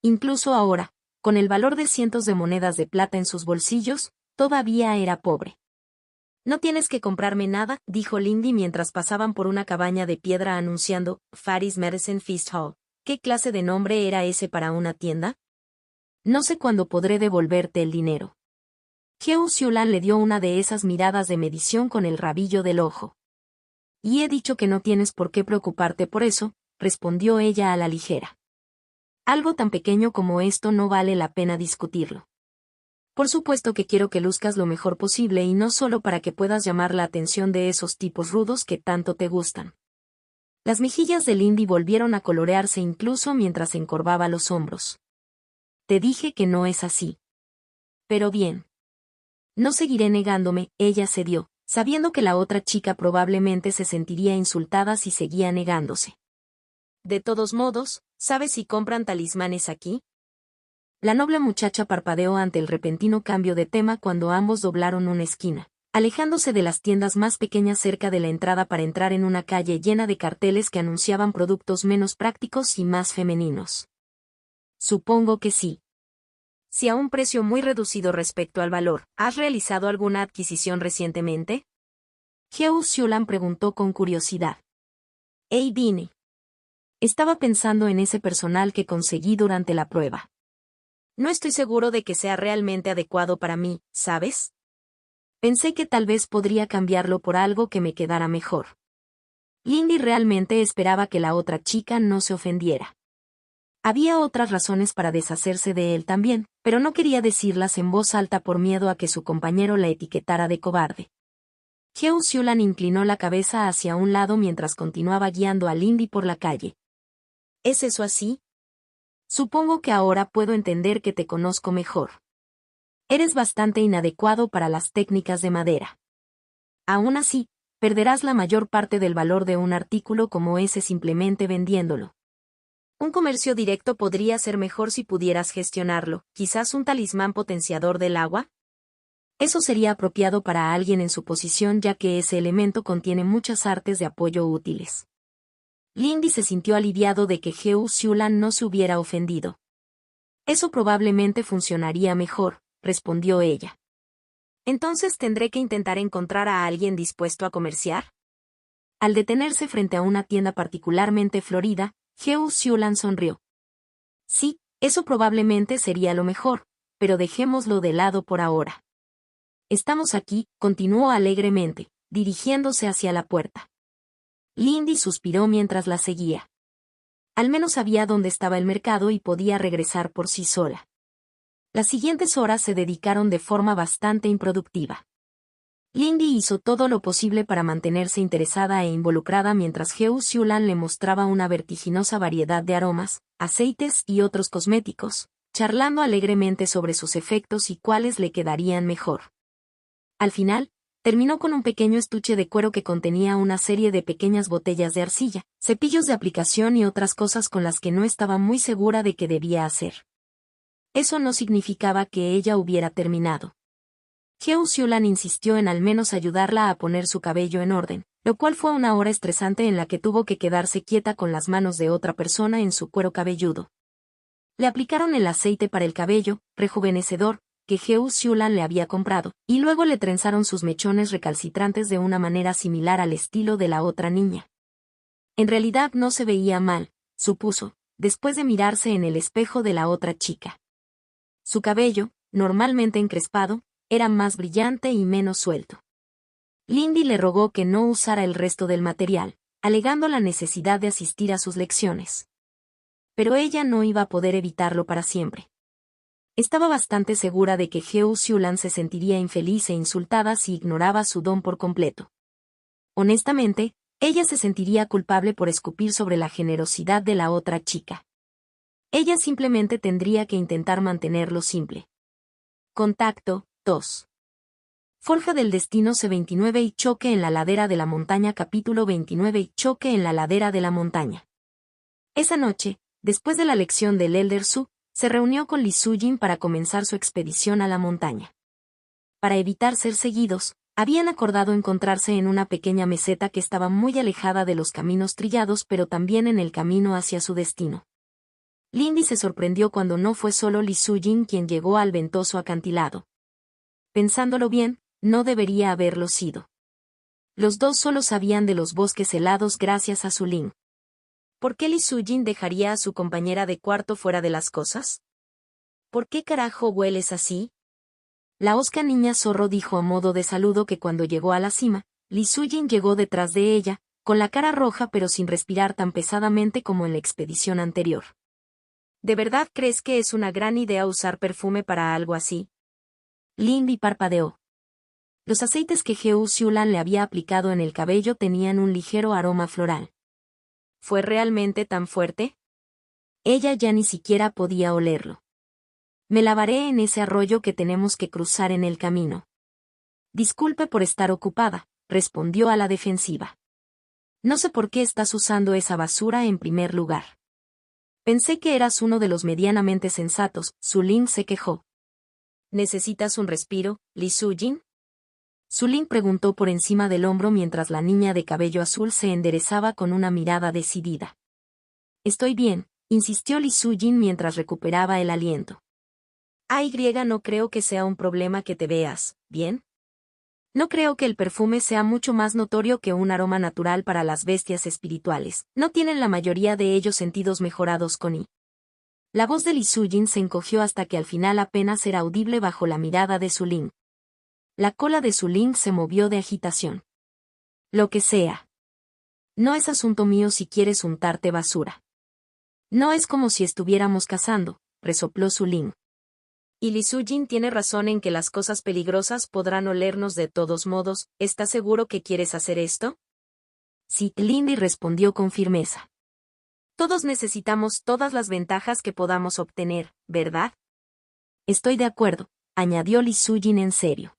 Incluso ahora, con el valor de cientos de monedas de plata en sus bolsillos, todavía era pobre. No tienes que comprarme nada, dijo Lindy mientras pasaban por una cabaña de piedra anunciando Fatty's Medicine Feast Hall. ¿Qué clase de nombre era ese para una tienda? No sé cuándo podré devolverte el dinero. Heo Xiulan le dio una de esas miradas de medición con el rabillo del ojo. Y he dicho que no tienes por qué preocuparte por eso, respondió ella a la ligera. Algo tan pequeño como esto no vale la pena discutirlo. Por supuesto que quiero que luzcas lo mejor posible y no solo para que puedas llamar la atención de esos tipos rudos que tanto te gustan. Las mejillas de Lindy volvieron a colorearse incluso mientras encorvaba los hombros. Te dije que no es así. Pero bien. No seguiré negándome, ella cedió, sabiendo que la otra chica probablemente se sentiría insultada si seguía negándose. De todos modos, ¿sabes si compran talismanes aquí? La noble muchacha parpadeó ante el repentino cambio de tema cuando ambos doblaron una esquina, alejándose de las tiendas más pequeñas cerca de la entrada para entrar en una calle llena de carteles que anunciaban productos menos prácticos y más femeninos. Supongo que sí. Si a un precio muy reducido respecto al valor, ¿has realizado alguna adquisición recientemente? Heo Xiulan preguntó con curiosidad. Vine. Estaba pensando en ese personal que conseguí durante la prueba. No estoy seguro de que sea realmente adecuado para mí, ¿sabes? Pensé que tal vez podría cambiarlo por algo que me quedara mejor. Lindy realmente esperaba que la otra chica no se ofendiera. Había otras razones para deshacerse de él también, pero no quería decirlas en voz alta por miedo a que su compañero la etiquetara de cobarde. Heo Xiulan inclinó la cabeza hacia un lado mientras continuaba guiando a Lindy por la calle. ¿Es eso así? Supongo que ahora puedo entender que te conozco mejor. Eres bastante inadecuado para las técnicas de madera. Aún así, perderás la mayor parte del valor de un artículo como ese simplemente vendiéndolo. Un comercio directo podría ser mejor si pudieras gestionarlo, quizás un talismán potenciador del agua. Eso sería apropiado para alguien en su posición ya que ese elemento contiene muchas artes de apoyo útiles. Lindy se sintió aliviado de que Heo Xiulan no se hubiera ofendido. Eso probablemente funcionaría mejor, respondió ella. ¿Entonces tendré que intentar encontrar a alguien dispuesto a comerciar? Al detenerse frente a una tienda particularmente florida, Heo Xiulan sonrió. Sí, eso probablemente sería lo mejor, pero dejémoslo de lado por ahora. Estamos aquí, continuó alegremente, dirigiéndose hacia la puerta. Lindy suspiró mientras la seguía. Al menos sabía dónde estaba el mercado y podía regresar por sí sola. Las siguientes horas se dedicaron de forma bastante improductiva. Lindy hizo todo lo posible para mantenerse interesada e involucrada mientras Heo Xiulan le mostraba una vertiginosa variedad de aromas, aceites y otros cosméticos, charlando alegremente sobre sus efectos y cuáles le quedarían mejor. Al final, terminó con un pequeño estuche de cuero que contenía una serie de pequeñas botellas de arcilla, cepillos de aplicación y otras cosas con las que no estaba muy segura de qué debía hacer. Eso no significaba que ella hubiera terminado. Heo Xiulan insistió en al menos ayudarla a poner su cabello en orden, lo cual fue una hora estresante en la que tuvo que quedarse quieta con las manos de otra persona en su cuero cabelludo. Le aplicaron el aceite para el cabello, rejuvenecedor, que Heo Xiulan le había comprado, y luego le trenzaron sus mechones recalcitrantes de una manera similar al estilo de la otra niña. En realidad no se veía mal, supuso, después de mirarse en el espejo de la otra chica. Su cabello, normalmente encrespado, era más brillante y menos suelto. Lindy le rogó que no usara el resto del material, alegando la necesidad de asistir a sus lecciones. Pero ella no iba a poder evitarlo para siempre. Estaba bastante segura de que Heo Xiulan se sentiría infeliz e insultada si ignoraba su don por completo. Honestamente, ella se sentiría culpable por escupir sobre la generosidad de la otra chica. Ella simplemente tendría que intentar mantenerlo simple. Contacto 2. Forja del Destino C29 y choque en la ladera de la montaña. Capítulo 29 y choque en la ladera de la montaña. Esa noche, después de la lección del Elder Su, se reunió con Li Sujin para comenzar su expedición a la montaña. Para evitar ser seguidos, habían acordado encontrarse en una pequeña meseta que estaba muy alejada de los caminos trillados pero también en el camino hacia su destino. Lindy se sorprendió cuando no fue solo Li Sujin quien llegó al ventoso acantilado. Pensándolo bien, no debería haberlo sido. Los dos solo sabían de los bosques helados gracias a Su Ling. ¿Por qué Li Sujin dejaría a su compañera de cuarto fuera de las cosas? ¿Por qué carajo hueles así? La hosca niña zorro dijo a modo de saludo que cuando llegó a la cima, Li Sujin llegó detrás de ella, con la cara roja pero sin respirar tan pesadamente como en la expedición anterior. ¿De verdad crees que es una gran idea usar perfume para algo así? Lindy parpadeó. Los aceites que Heo Xiulan le había aplicado en el cabello tenían un ligero aroma floral. ¿Fue realmente tan fuerte? Ella ya ni siquiera podía olerlo. Me lavaré en ese arroyo que tenemos que cruzar en el camino. Disculpe por estar ocupada, respondió a la defensiva. No sé por qué estás usando esa basura en primer lugar. Pensé que eras uno de los medianamente sensatos, Su Ling se quejó. ¿Necesitas un respiro, Li Sujin? Su Ling preguntó por encima del hombro mientras la niña de cabello azul se enderezaba con una mirada decidida. Estoy bien, insistió Li Sujin mientras recuperaba el aliento. No creo que sea un problema que te veas, ¿bien? No creo que el perfume sea mucho más notorio que un aroma natural para las bestias espirituales. No tienen la mayoría de ellos sentidos mejorados con I. La voz de Li Sujin se encogió hasta que al final apenas era audible bajo la mirada de Su Ling. La cola de Su Ling se movió de agitación. Lo que sea. No es asunto mío si quieres untarte basura. No es como si estuviéramos cazando, resopló Su Ling. Y Li Sujin tiene razón en que las cosas peligrosas podrán olernos de todos modos. ¿Estás seguro que quieres hacer esto? Sí, Lindy respondió con firmeza. Todos necesitamos todas las ventajas que podamos obtener, ¿verdad? Estoy de acuerdo, añadió Li Sujin en serio.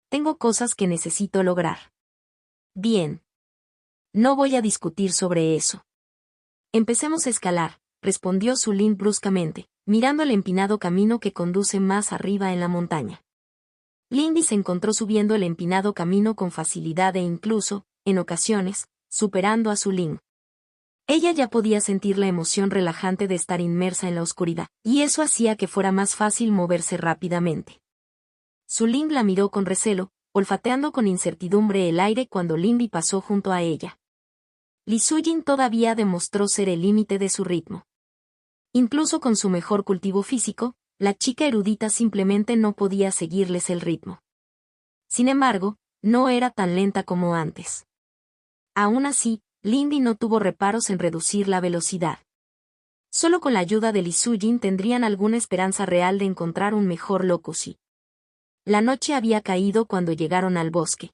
Tengo cosas que necesito lograr. Bien. No voy a discutir sobre eso. Empecemos a escalar, respondió Su Ling bruscamente, mirando el empinado camino que conduce más arriba en la montaña. Lindy se encontró subiendo el empinado camino con facilidad e incluso, en ocasiones, superando a Su Ling. Ella ya podía sentir la emoción relajante de estar inmersa en la oscuridad, y eso hacía que fuera más fácil moverse rápidamente. Su Ling la miró con recelo, olfateando con incertidumbre el aire cuando Lindy pasó junto a ella. Li Sujin todavía demostró ser el límite de su ritmo. Incluso con su mejor cultivo físico, la chica erudita simplemente no podía seguirles el ritmo. Sin embargo, no era tan lenta como antes. Aún así, Lindy no tuvo reparos en reducir la velocidad. Solo con la ayuda de Li Sujin tendrían alguna esperanza real de encontrar un mejor locusi. La noche había caído cuando llegaron al bosque.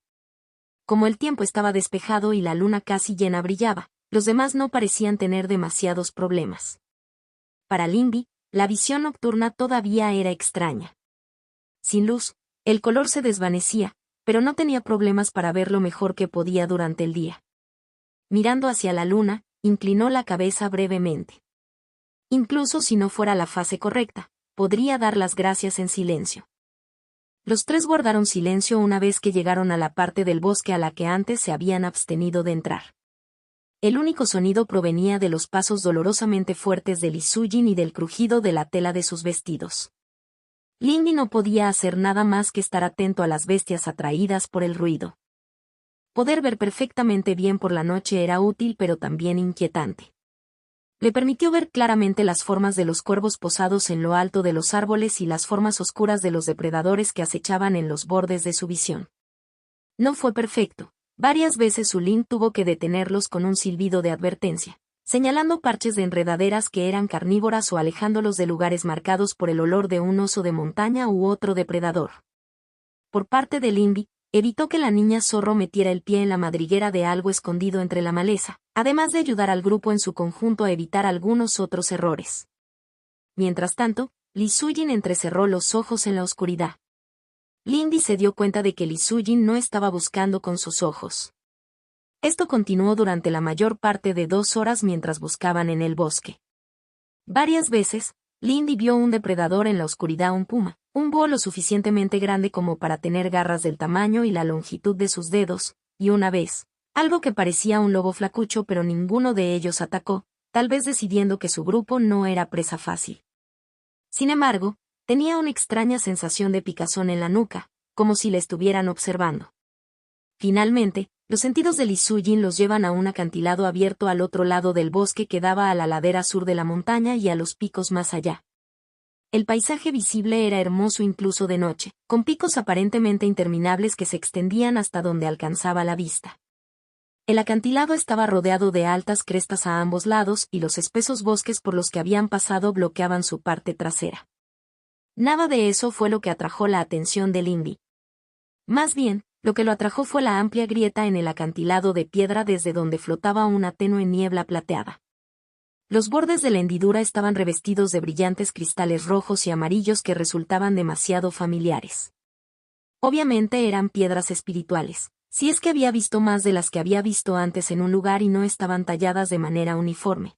Como el tiempo estaba despejado y la luna casi llena brillaba, los demás no parecían tener demasiados problemas. Para Lindy, la visión nocturna todavía era extraña. Sin luz, el color se desvanecía, pero no tenía problemas para ver lo mejor que podía durante el día. Mirando hacia la luna, inclinó la cabeza brevemente. Incluso si no fuera la fase correcta, podría dar las gracias en silencio. Los tres guardaron silencio una vez que llegaron a la parte del bosque a la que antes se habían abstenido de entrar. El único sonido provenía de los pasos dolorosamente fuertes de Li Sujin y del crujido de la tela de sus vestidos. Lindy no podía hacer nada más que estar atento a las bestias atraídas por el ruido. Poder ver perfectamente bien por la noche era útil pero también inquietante. Le permitió ver claramente las formas de los cuervos posados en lo alto de los árboles y las formas oscuras de los depredadores que acechaban en los bordes de su visión. No fue perfecto. Varias veces Su Ling tuvo que detenerlos con un silbido de advertencia, señalando parches de enredaderas que eran carnívoras o alejándolos de lugares marcados por el olor de un oso de montaña u otro depredador. Por parte de Lindy, evitó que la niña zorro metiera el pie en la madriguera de algo escondido entre la maleza, además de ayudar al grupo en su conjunto a evitar algunos otros errores. Mientras tanto, Li Sujin entrecerró los ojos en la oscuridad. Lindy se dio cuenta de que Li Sujin no estaba buscando con sus ojos. Esto continuó durante la mayor parte de 2 horas mientras buscaban en el bosque. Varias veces, Lindy vio un depredador en la oscuridad, un puma, un búho lo suficientemente grande como para tener garras del tamaño y la longitud de sus dedos, y una vez, algo que parecía un lobo flacucho pero ninguno de ellos atacó, tal vez decidiendo que su grupo no era presa fácil. Sin embargo, tenía una extraña sensación de picazón en la nuca, como si le estuvieran observando. Finalmente, los sentidos de Li Sujin los llevan a un acantilado abierto al otro lado del bosque que daba a la ladera sur de la montaña y a los picos más allá. El paisaje visible era hermoso incluso de noche, con picos aparentemente interminables que se extendían hasta donde alcanzaba la vista. El acantilado estaba rodeado de altas crestas a ambos lados y los espesos bosques por los que habían pasado bloqueaban su parte trasera. Nada de eso fue lo que atrajo la atención de Lindy. Más bien, lo que lo atrajo fue la amplia grieta en el acantilado de piedra desde donde flotaba una tenue niebla plateada. Los bordes de la hendidura estaban revestidos de brillantes cristales rojos y amarillos que resultaban demasiado familiares. Obviamente eran piedras espirituales, si es que había visto más de las que había visto antes en un lugar y no estaban talladas de manera uniforme.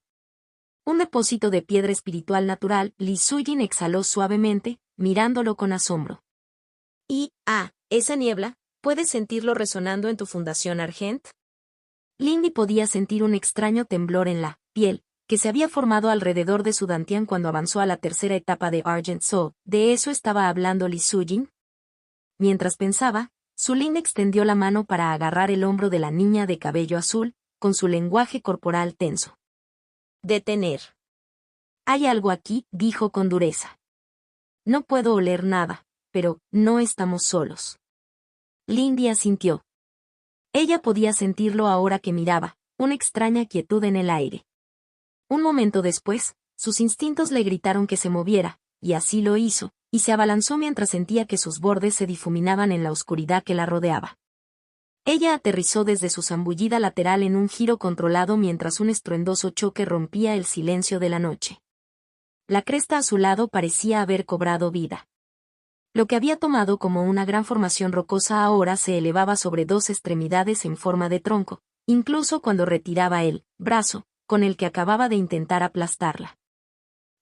Un depósito de piedra espiritual natural, Li Sujin exhaló suavemente, mirándolo con asombro. Esa niebla, ¿puedes sentirlo resonando en tu fundación Argent? Lindy podía sentir un extraño temblor en la piel, que se había formado alrededor de su dantian cuando avanzó a la tercera etapa de Argent Soul. ¿De eso estaba hablando Li Sujin? Mientras pensaba, Sulin extendió la mano para agarrar el hombro de la niña de cabello azul, con su lenguaje corporal tenso. Detener. Hay algo aquí, dijo con dureza. No puedo oler nada, pero no estamos solos. Lindy asintió. Ella podía sentirlo ahora que miraba, una extraña quietud en el aire. Un momento después, sus instintos le gritaron que se moviera, y así lo hizo, y se abalanzó mientras sentía que sus bordes se difuminaban en la oscuridad que la rodeaba. Ella aterrizó desde su zambullida lateral en un giro controlado mientras un estruendoso choque rompía el silencio de la noche. La cresta a su lado parecía haber cobrado vida. Lo que había tomado como una gran formación rocosa ahora se elevaba sobre dos extremidades en forma de tronco, incluso cuando retiraba el brazo, con el que acababa de intentar aplastarla.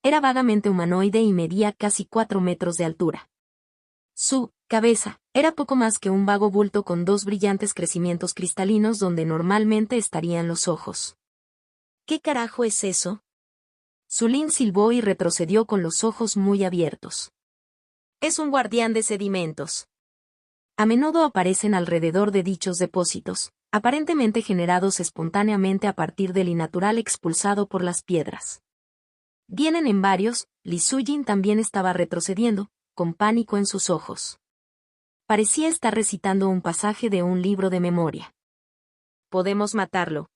Era vagamente humanoide y medía casi 4 metros de altura. Su cabeza era poco más que un vago bulto con dos brillantes crecimientos cristalinos donde normalmente estarían los ojos. ¿Qué carajo es eso? Sulin silbó y retrocedió con los ojos muy abiertos. Es un guardián de sedimentos. A menudo aparecen alrededor de dichos depósitos, aparentemente generados espontáneamente a partir del innatural expulsado por las piedras. Vienen en varios. Li Sujin también estaba retrocediendo, con pánico en sus ojos. Parecía estar recitando un pasaje de un libro de memoria. Podemos matarlo.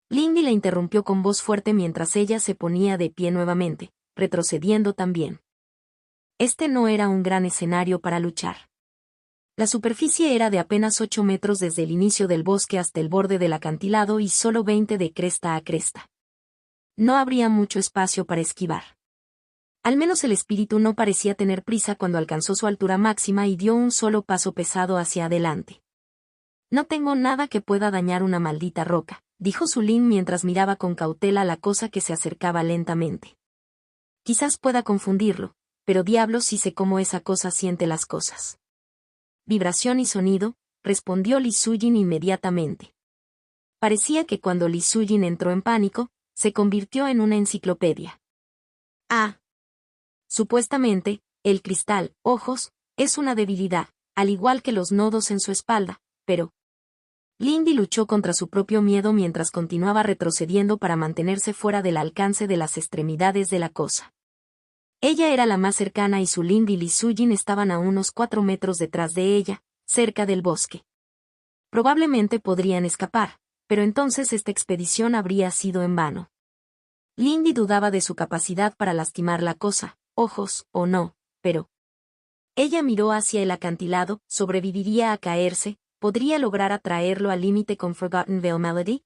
Lindy la interrumpió con voz fuerte mientras ella se ponía de pie nuevamente, retrocediendo también. Este no era un gran escenario para luchar. La superficie era de apenas 8 metros desde el inicio del bosque hasta el borde del acantilado y solo 20 de cresta a cresta. No habría mucho espacio para esquivar. Al menos el espíritu no parecía tener prisa cuando alcanzó su altura máxima y dio un solo paso pesado hacia adelante. No tengo nada que pueda dañar una maldita roca, dijo Sulin mientras miraba con cautela la cosa que se acercaba lentamente. Quizás pueda confundirlo, pero diablos si sé cómo esa cosa siente las cosas. Vibración y sonido, respondió Li Sujin inmediatamente. Parecía que cuando Li Sujin entró en pánico, se convirtió en una enciclopedia. Supuestamente, el cristal, ojos, es una debilidad, al igual que los nodos en su espalda, pero... Lindy luchó contra su propio miedo mientras continuaba retrocediendo para mantenerse fuera del alcance de las extremidades de la cosa. Ella era la más cercana y Sulin y Li Sujin estaban a unos 4 metros detrás de ella, cerca del bosque. Probablemente podrían escapar, pero entonces esta expedición habría sido en vano. Lindy dudaba de su capacidad para lastimar la cosa, ojos o no, pero... Ella miró hacia el acantilado, sobreviviría a caerse, ¿podría lograr atraerlo al límite con Forgotten Vale Melody?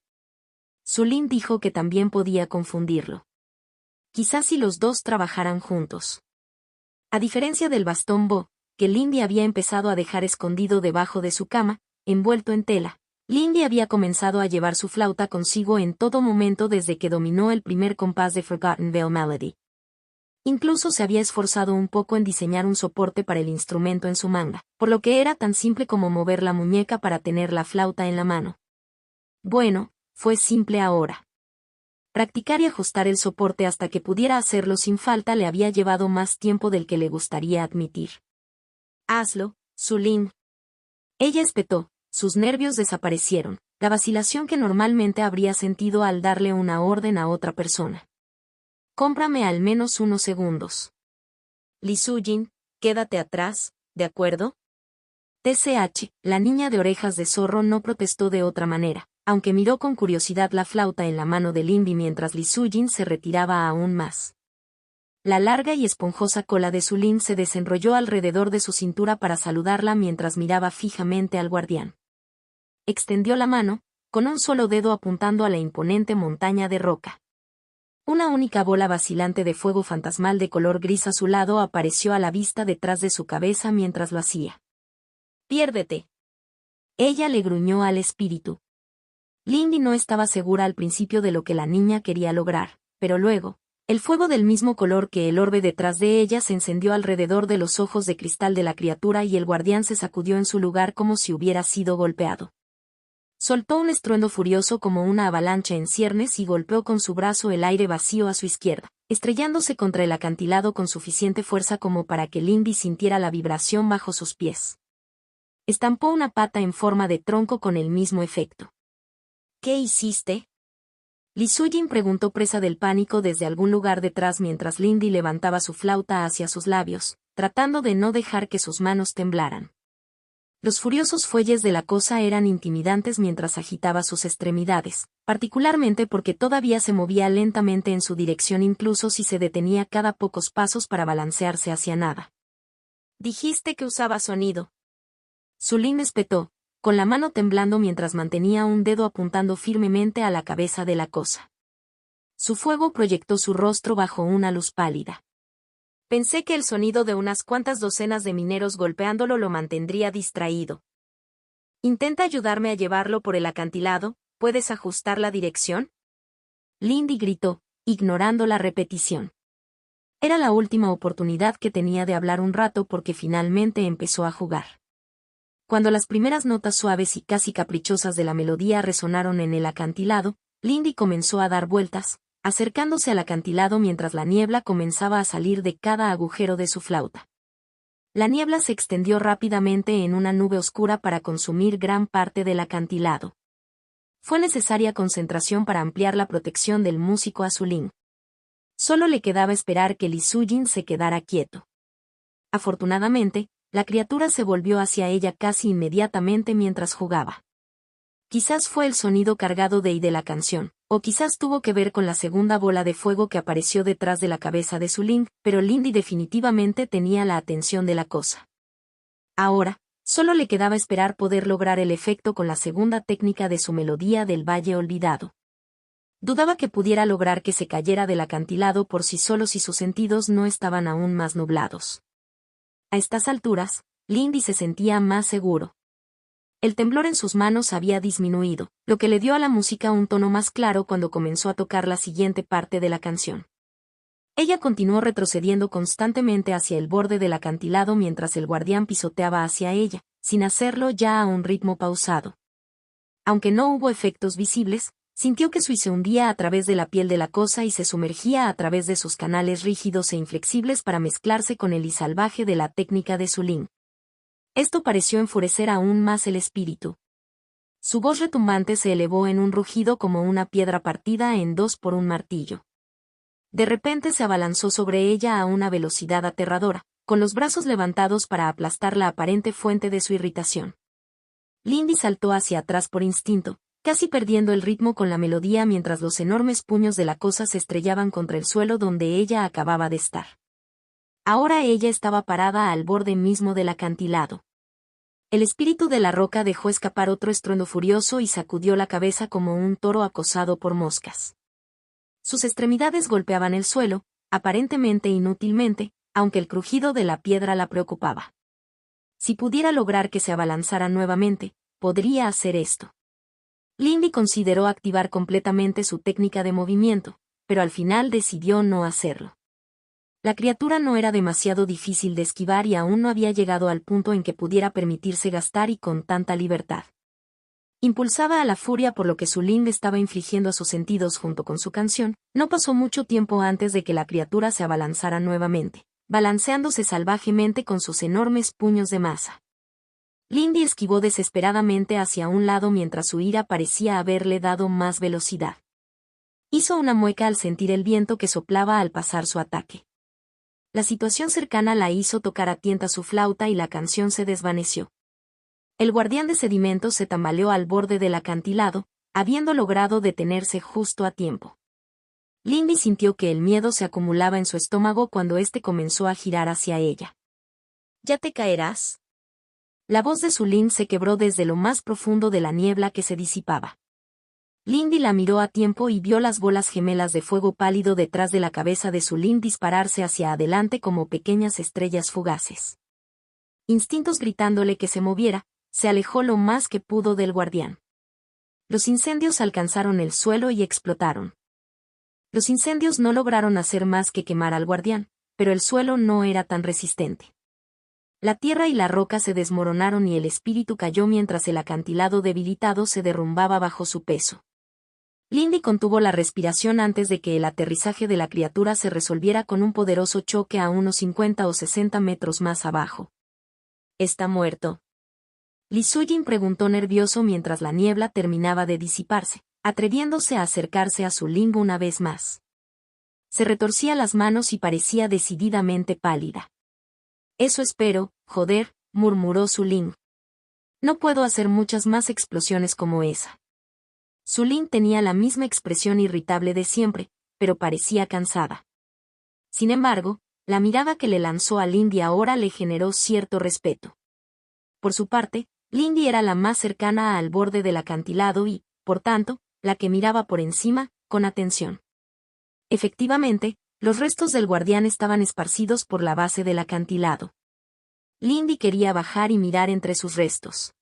Sulin dijo que también podía confundirlo. Quizás si los dos trabajaran juntos. A diferencia del bastón Bo, que Lindy había empezado a dejar escondido debajo de su cama, envuelto en tela, Lindy había comenzado a llevar su flauta consigo en todo momento desde que dominó el primer compás de Forgotten Vale Melody. Incluso se había esforzado un poco en diseñar un soporte para el instrumento en su manga, por lo que era tan simple como mover la muñeca para tener la flauta en la mano. Bueno, fue simple ahora. Practicar y ajustar el soporte hasta que pudiera hacerlo sin falta le había llevado más tiempo del que le gustaría admitir. Hazlo, Sulin. Ella espetó, sus nervios desaparecieron, la vacilación que normalmente habría sentido al darle una orden a otra persona. Cómprame al menos unos segundos. Li Sujin, quédate atrás, ¿de acuerdo? TCH, la niña de orejas de zorro no protestó de otra manera, aunque miró con curiosidad la flauta en la mano de Lindy mientras Li Sujin se retiraba aún más. La larga y esponjosa cola de Sulin se desenrolló alrededor de su cintura para saludarla mientras miraba fijamente al guardián. Extendió la mano, con un solo dedo apuntando a la imponente montaña de roca. Una única bola vacilante de fuego fantasmal de color gris azulado apareció a la vista detrás de su cabeza mientras lo hacía. «¡Piérdete!». Ella le gruñó al espíritu. Lindy no estaba segura al principio de lo que la niña quería lograr, pero luego, el fuego del mismo color que el orbe detrás de ella se encendió alrededor de los ojos de cristal de la criatura y el guardián se sacudió en su lugar como si hubiera sido golpeado. Soltó un estruendo furioso como una avalancha en ciernes y golpeó con su brazo el aire vacío a su izquierda, estrellándose contra el acantilado con suficiente fuerza como para que Lindy sintiera la vibración bajo sus pies. Estampó una pata en forma de tronco con el mismo efecto. «¿Qué hiciste?». Li Sujin preguntó presa del pánico desde algún lugar detrás mientras Lindy levantaba su flauta hacia sus labios, tratando de no dejar que sus manos temblaran. Los furiosos fuelles de la cosa eran intimidantes mientras agitaba sus extremidades, particularmente porque todavía se movía lentamente en su dirección incluso si se detenía cada pocos pasos para balancearse hacia nada. «Dijiste que usaba sonido». Sulin espetó, con la mano temblando mientras mantenía un dedo apuntando firmemente a la cabeza de la cosa. Su fuego proyectó su rostro bajo una luz pálida. «Pensé que el sonido de unas cuantas docenas de mineros golpeándolo lo mantendría distraído. Intenta ayudarme a llevarlo por el acantilado, ¿puedes ajustar la dirección?». Lindy gritó, ignorando la repetición. Era la última oportunidad que tenía de hablar un rato porque finalmente empezó a jugar. Cuando las primeras notas suaves y casi caprichosas de la melodía resonaron en el acantilado, Lindy comenzó a dar vueltas, acercándose al acantilado mientras la niebla comenzaba a salir de cada agujero de su flauta. La niebla se extendió rápidamente en una nube oscura para consumir gran parte del acantilado. Fue necesaria concentración para ampliar la protección del músico azulín. Solo le quedaba esperar que Li Sujin se quedara quieto. Afortunadamente, la criatura se volvió hacia ella casi inmediatamente mientras jugaba. Quizás fue el sonido cargado de la canción, o quizás tuvo que ver con la segunda bola de fuego que apareció detrás de la cabeza de Sulin, pero Lindy definitivamente tenía la atención de la cosa. Ahora, solo le quedaba esperar poder lograr el efecto con la segunda técnica de su melodía del Valle Olvidado. Dudaba que pudiera lograr que se cayera del acantilado por sí solo si sus sentidos no estaban aún más nublados. A estas alturas, Lindy se sentía más seguro. El temblor en sus manos había disminuido, lo que le dio a la música un tono más claro cuando comenzó a tocar la siguiente parte de la canción. Ella continuó retrocediendo constantemente hacia el borde del acantilado mientras el guardián pisoteaba hacia ella, sin hacerlo ya a un ritmo pausado. Aunque no hubo efectos visibles, sintió que se hundía a través de la piel de la cosa y se sumergía a través de sus canales rígidos e inflexibles para mezclarse con el salvaje de la técnica de Sulin. Esto pareció enfurecer aún más el espíritu. Su voz retumbante se elevó en un rugido como una piedra partida en dos por un martillo. De repente se abalanzó sobre ella a una velocidad aterradora, con los brazos levantados para aplastar la aparente fuente de su irritación. Lindy saltó hacia atrás por instinto, casi perdiendo el ritmo con la melodía mientras los enormes puños de la cosa se estrellaban contra el suelo donde ella acababa de estar. Ahora ella estaba parada al borde mismo del acantilado. El espíritu de la roca dejó escapar otro estruendo furioso y sacudió la cabeza como un toro acosado por moscas. Sus extremidades golpeaban el suelo, aparentemente inútilmente, aunque el crujido de la piedra la preocupaba. Si pudiera lograr que se abalanzara nuevamente, podría hacer esto. Lindy consideró activar completamente su técnica de movimiento, pero al final decidió no hacerlo. La criatura no era demasiado difícil de esquivar y aún no había llegado al punto en que pudiera permitirse gastar y con tanta libertad. Impulsada a la furia por lo que Sulin estaba infligiendo a sus sentidos junto con su canción, no pasó mucho tiempo antes de que la criatura se abalanzara nuevamente, balanceándose salvajemente con sus enormes puños de masa. Lindy esquivó desesperadamente hacia un lado mientras su ira parecía haberle dado más velocidad. Hizo una mueca al sentir el viento que soplaba al pasar su ataque. La situación cercana la hizo tocar a tientas su flauta y la canción se desvaneció. El guardián de sedimentos se tambaleó al borde del acantilado, habiendo logrado detenerse justo a tiempo. Lindy sintió que el miedo se acumulaba en su estómago cuando éste comenzó a girar hacia ella. ¿Ya te caerás? La voz de Sulin se quebró desde lo más profundo de la niebla que se disipaba. Lindy la miró a tiempo y vio las bolas gemelas de fuego pálido detrás de la cabeza de Sulin dispararse hacia adelante como pequeñas estrellas fugaces. Instintos gritándole que se moviera, se alejó lo más que pudo del guardián. Los incendios alcanzaron el suelo y explotaron. Los incendios no lograron hacer más que quemar al guardián, pero el suelo no era tan resistente. La tierra y la roca se desmoronaron y el espíritu cayó mientras el acantilado debilitado se derrumbaba bajo su peso. Lindy contuvo la respiración antes de que el aterrizaje de la criatura se resolviera con un poderoso choque a unos 50 o 60 metros más abajo. ¿Está muerto? Li Sujin preguntó nervioso mientras la niebla terminaba de disiparse, atreviéndose a acercarse a su limbo una vez más. Se retorcía las manos y parecía decididamente pálida. Eso espero, joder, murmuró Sulin. No puedo hacer muchas más explosiones como esa. Sulin tenía la misma expresión irritable de siempre, pero parecía cansada. Sin embargo, la mirada que le lanzó a Lindy ahora le generó cierto respeto. Por su parte, Lindy era la más cercana al borde del acantilado y, por tanto, la que miraba por encima, con atención. Efectivamente, los restos del guardián estaban esparcidos por la base del acantilado. Lindy quería bajar y mirar entre sus restos.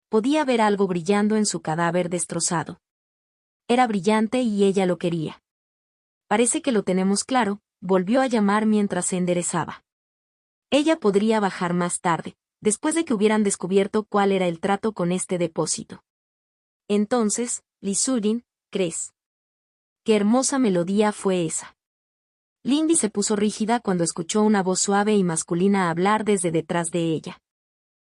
Podía ver algo brillando en su cadáver destrozado. Era brillante y ella lo quería. Parece que lo tenemos claro, volvió a llamar mientras se enderezaba. Ella podría bajar más tarde, después de que hubieran descubierto cuál era el trato con este depósito. Entonces, Li Sujin, ¿crees? Qué hermosa melodía fue esa. Lindy se puso rígida cuando escuchó una voz suave y masculina hablar desde detrás de ella.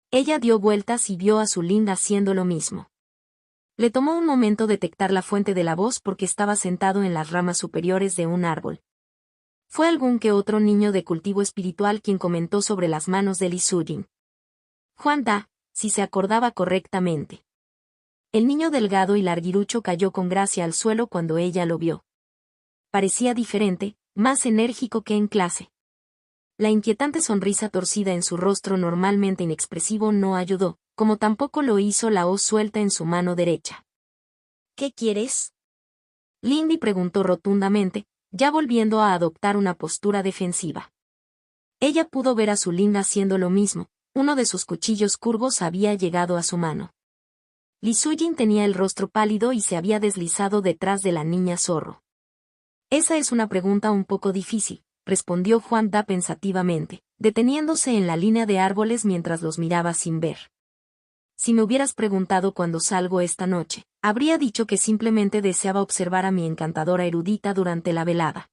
Ella dio vueltas y vio a Sulin haciendo lo mismo. Le tomó un momento detectar la fuente de la voz porque estaba sentado en las ramas superiores de un árbol. Fue algún que otro niño de cultivo espiritual quien comentó sobre las manos de Li Sujin. Huang Da, si se acordaba correctamente. El niño delgado y larguirucho cayó con gracia al suelo cuando ella lo vio. Parecía diferente, más enérgico que en clase. La inquietante sonrisa torcida en su rostro normalmente inexpresivo no ayudó, como tampoco lo hizo la hoz suelta en su mano derecha. ¿Qué quieres? Lindy preguntó rotundamente, ya volviendo a adoptar una postura defensiva. Ella pudo ver a Sulin haciendo lo mismo, uno de sus cuchillos curvos había llegado a su mano. Li Sujin tenía el rostro pálido y se había deslizado detrás de la niña zorro. Esa es una pregunta un poco difícil, respondió Huang Da pensativamente, deteniéndose en la línea de árboles mientras los miraba sin ver. Si me hubieras preguntado cuándo salgo esta noche, habría dicho que simplemente deseaba observar a mi encantadora erudita durante la velada.